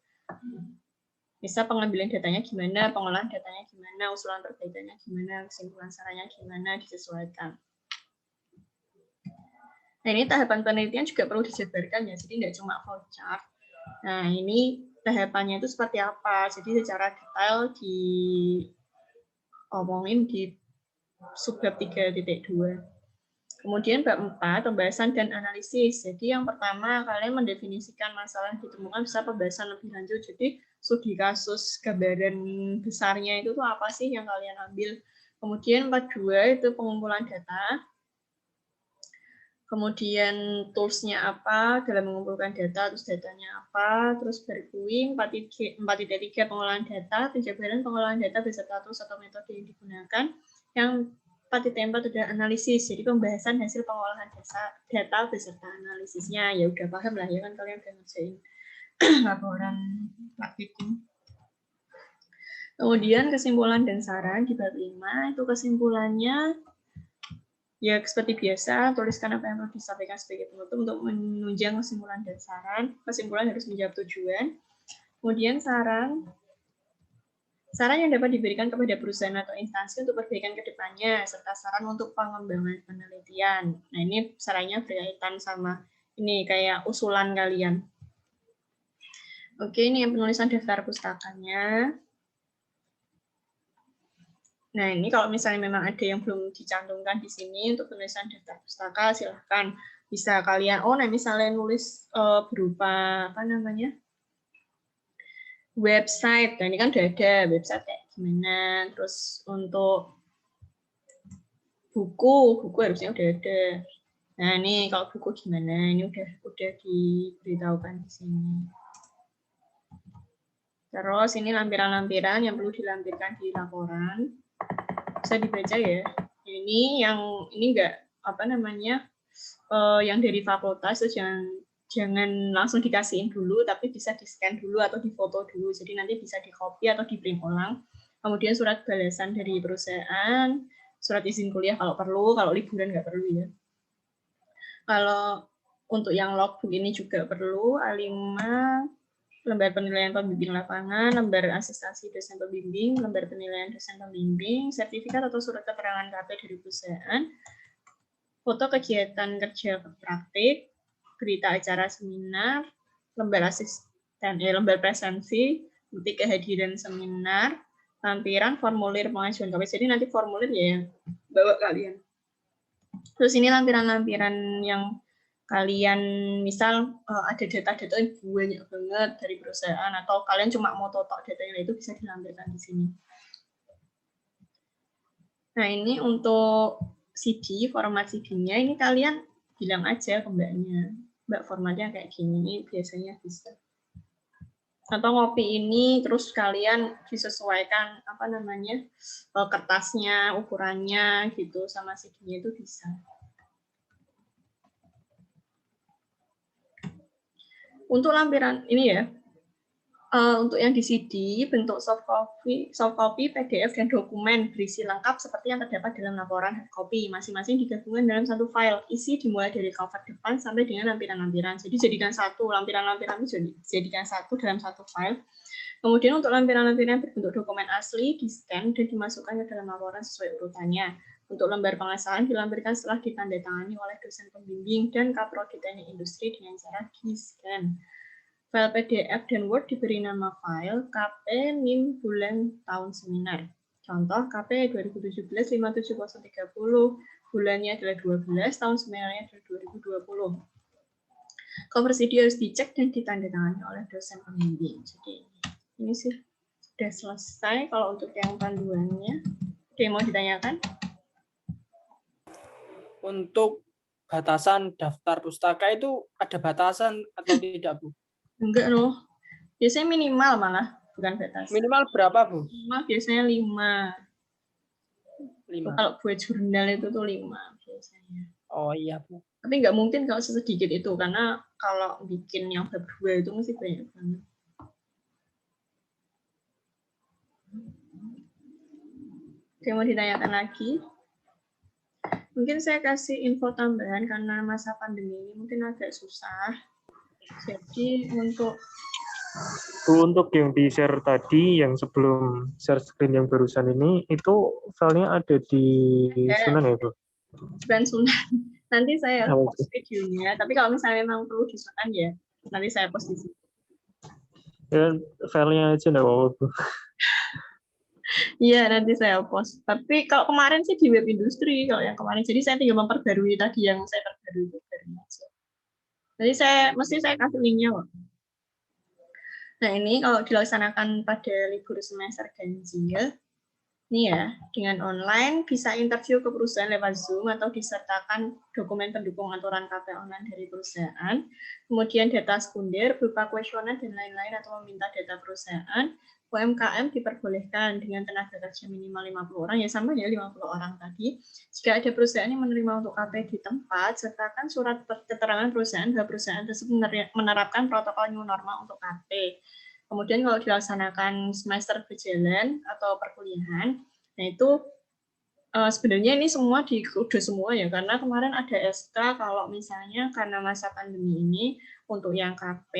Bisa pengambilan datanya gimana, pengolahan datanya gimana, usulan perbaikannya gimana, kesimpulan sarannya gimana, disesuaikan. Nah, ini tahapan penelitian juga perlu dijabarkan ya, jadi nggak cuma flowchart. Nah, ini tahapannya itu seperti apa, jadi secara detail diomongin di subbab 3.2. Kemudian bab 4, pembahasan dan analisis. Jadi yang pertama, kalian mendefinisikan masalah yang ditemukan bisa pembahasan lebih lanjut. Jadi studi kasus, gambaran besarnya itu tuh apa sih yang kalian ambil. Kemudian 4.2 itu pengumpulan data. Kemudian tools-nya apa dalam mengumpulkan data, terus datanya apa, terus berkuing 4.3 pengolahan data, penjabaran pengolahan data beserta tools atau metode yang digunakan. Yang 4.4 adalah analisis, jadi pembahasan hasil pengolahan data beserta analisisnya. Ya udah paham lah ya kan, kalian udah ngerjain laporan praktikum. Kemudian kesimpulan dan saran di bab 5, itu kesimpulannya ya seperti biasa, tuliskan apa yang perlu disampaikan sebagai penutup untuk menunjang kesimpulan dan saran. Kesimpulan harus menjawab tujuan. Kemudian saran yang dapat diberikan kepada perusahaan atau instansi untuk perbaikan ke depannya, serta saran untuk pengembangan penelitian. Nah, ini sarannya berkaitan sama ini kayak usulan kalian. Oke, ini yang penulisan daftar pustakanya. Nah, ini kalau misalnya memang ada yang belum dicantumkan di sini untuk penulisan daftar pustaka, silahkan bisa kalian. Oh, nah misalnya nulis berupa apa namanya website. Nah, ini kan udah ada website kayak gimana. Terus untuk buku harusnya udah ada. Nah, ini kalau buku gimana? Ini udah diberitahukan di sini. Terus ini lampiran-lampiran yang perlu dilampirkan di laporan. Bisa dibaca ya. Ini enggak apa namanya yang dari fakultas, so jangan langsung dikasihin dulu, tapi bisa di-scan dulu atau difoto dulu. Jadi nanti bisa di-copy atau di-print ulang. Kemudian surat balasan dari perusahaan, surat izin kuliah kalau perlu, kalau liburan nggak perlu ya. Kalau untuk yang logbook ini juga perlu, A5, lembar penilaian pembimbing lapangan, lembar asistensi dosen pembimbing, lembar penilaian dosen pembimbing, sertifikat atau surat keterangan KP dari perusahaan, foto kegiatan kerja praktik, berita acara seminar, lembar lembar presensi, bukti kehadiran seminar, lampiran formulir pengajuan KP. Jadi nanti formulir ya yang bawa kalian. Terus ini lampiran-lampiran yang kalian misal ada data-data yang banyak banget dari perusahaan atau kalian cuma mau totok datanya itu bisa dilampirkan di sini. Nah, ini untuk CD, format CD-nya ini kalian bilang aja ke mbaknya, mbak formatnya kayak gini, biasanya bisa. Atau ngopi ini terus kalian disesuaikan apa namanya kertasnya, ukurannya gitu sama CD-nya itu bisa. Untuk lampiran ini ya, untuk yang di CD, bentuk soft copy, PDF, dan dokumen berisi lengkap seperti yang terdapat dalam laporan hard copy. Masing-masing digabungkan dalam satu file. Isi dimulai dari cover depan sampai dengan lampiran-lampiran. Jadi jadikan satu, lampiran-lampiran itu jadikan satu dalam satu file. Kemudian untuk lampiran-lampiran berbentuk dokumen asli, di-scan dan dimasukkan ke dalam laporan sesuai urutannya. Untuk lembar pengesahan dilampirkan setelah ditandatangani oleh dosen pembimbing dan kaprodi teknik industri dengan cara di-scan. File PDF dan Word diberi nama file KP NIM bulan tahun seminar. Contoh KP 2017-57030, bulannya adalah 12, tahun seminarnya adalah 2020. Cover CD harus dicek dan ditandatangani oleh dosen pembimbing. Jadi ini sih sudah selesai kalau untuk yang panduannya. Ada yang mau ditanyakan? Untuk batasan daftar pustaka itu ada batasan atau tidak, Bu? Enggak loh. Biasanya minimal malah, bukan batasan. Minimal berapa, Bu? Minimal biasanya 5. 5. Kalau buat jurnal itu tuh 5 biasanya. Oh iya, Bu. Tapi nggak mungkin kalau sedikit itu, karena kalau bikin yang bab 2 itu mesti banyak banget. Oke, mau ditanyakan lagi? Mungkin saya kasih info tambahan karena masa pandemi ini mungkin agak susah. Jadi untuk yang di-share tadi, yang sebelum share screen yang barusan ini, itu filenya ada di Sunan ya, Bu? bukan Sunan. Nanti saya Apa post videonya. Tapi kalau misalnya memang perlu di Sunan ya, nanti saya post di sini. Ya, filenya aja nggak apa-apa, Bu. Iya, nanti saya post. Tapi kalau kemarin sih di web industri, kalau yang kemarin. Jadi saya tinggal memperbarui tadi yang saya perbarui itu dari aja. Jadi mesti saya kasih linknya kok. Nah ini kalau dilaksanakan pada libur semester ganjil, ini ya, dengan online bisa interview ke perusahaan lewat Zoom atau disertakan dokumen pendukung aturan KP online dari perusahaan, kemudian data sekunder berupa kuesioner dan lain-lain atau meminta data perusahaan. UMKM diperbolehkan dengan tenaga kerja minimal 50 orang, ya sama ya 50 orang tadi. Jika ada perusahaan yang menerima untuk KP di tempat, sertakan surat keterangan perusahaan bahwa perusahaan tersebut menerapkan protokol new normal untuk KP. Kemudian kalau dilaksanakan semester berjalan atau perkuliahan, nah itu sebenarnya ini semua udah semua ya, karena kemarin ada SK kalau misalnya karena masa pandemi ini untuk yang KP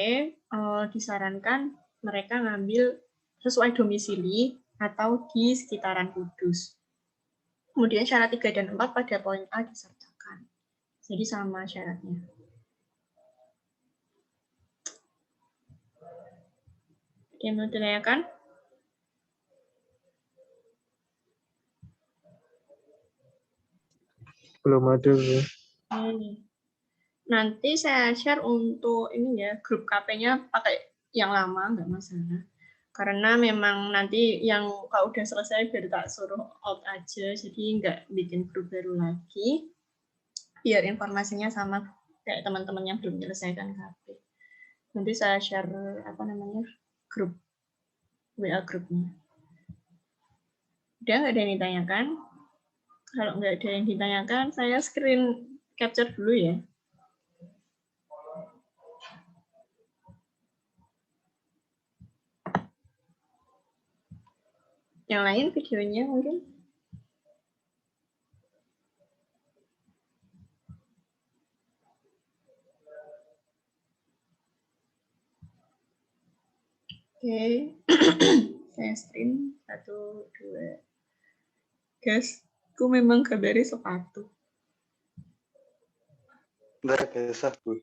disarankan mereka ngambil sesuai domisili atau di sekitaran Kudus. Kemudian syarat 3 dan 4 pada poin A disertakan. Jadi sama syaratnya. Yang mau ditanyakan? Belum ada, Bu. Nanti saya share untuk ini ya, grup KP-nya pakai yang lama, nggak masalah. Karena memang nanti yang kalau udah selesai biar tak suruh out aja, jadi nggak bikin grup baru lagi. Biar informasinya sama kayak teman-teman yang belum menyelesaikan KP. Nanti saya share grup WA grupnya. Udah nggak ada yang ditanyakan? Kalau nggak ada yang ditanyakan, saya screen capture dulu ya. Yang lain videonya mungkin? Oke, saya stream 1, 2. Guys, aku memang kabari sepatu. Ntar biasa, Bu.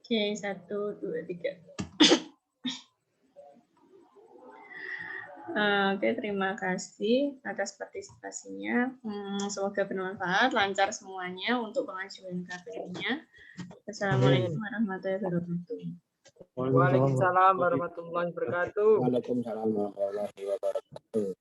Oke, 1, 2, 3. Oke, terima kasih atas partisipasinya. Semoga bermanfaat, lancar semuanya untuk pengajuan KPU-nya. Assalamualaikum warahmatullahi wabarakatuh. Waalaikumsalam warahmatullahi wabarakatuh. Waalaikumsalam warahmatullahi wabarakatuh.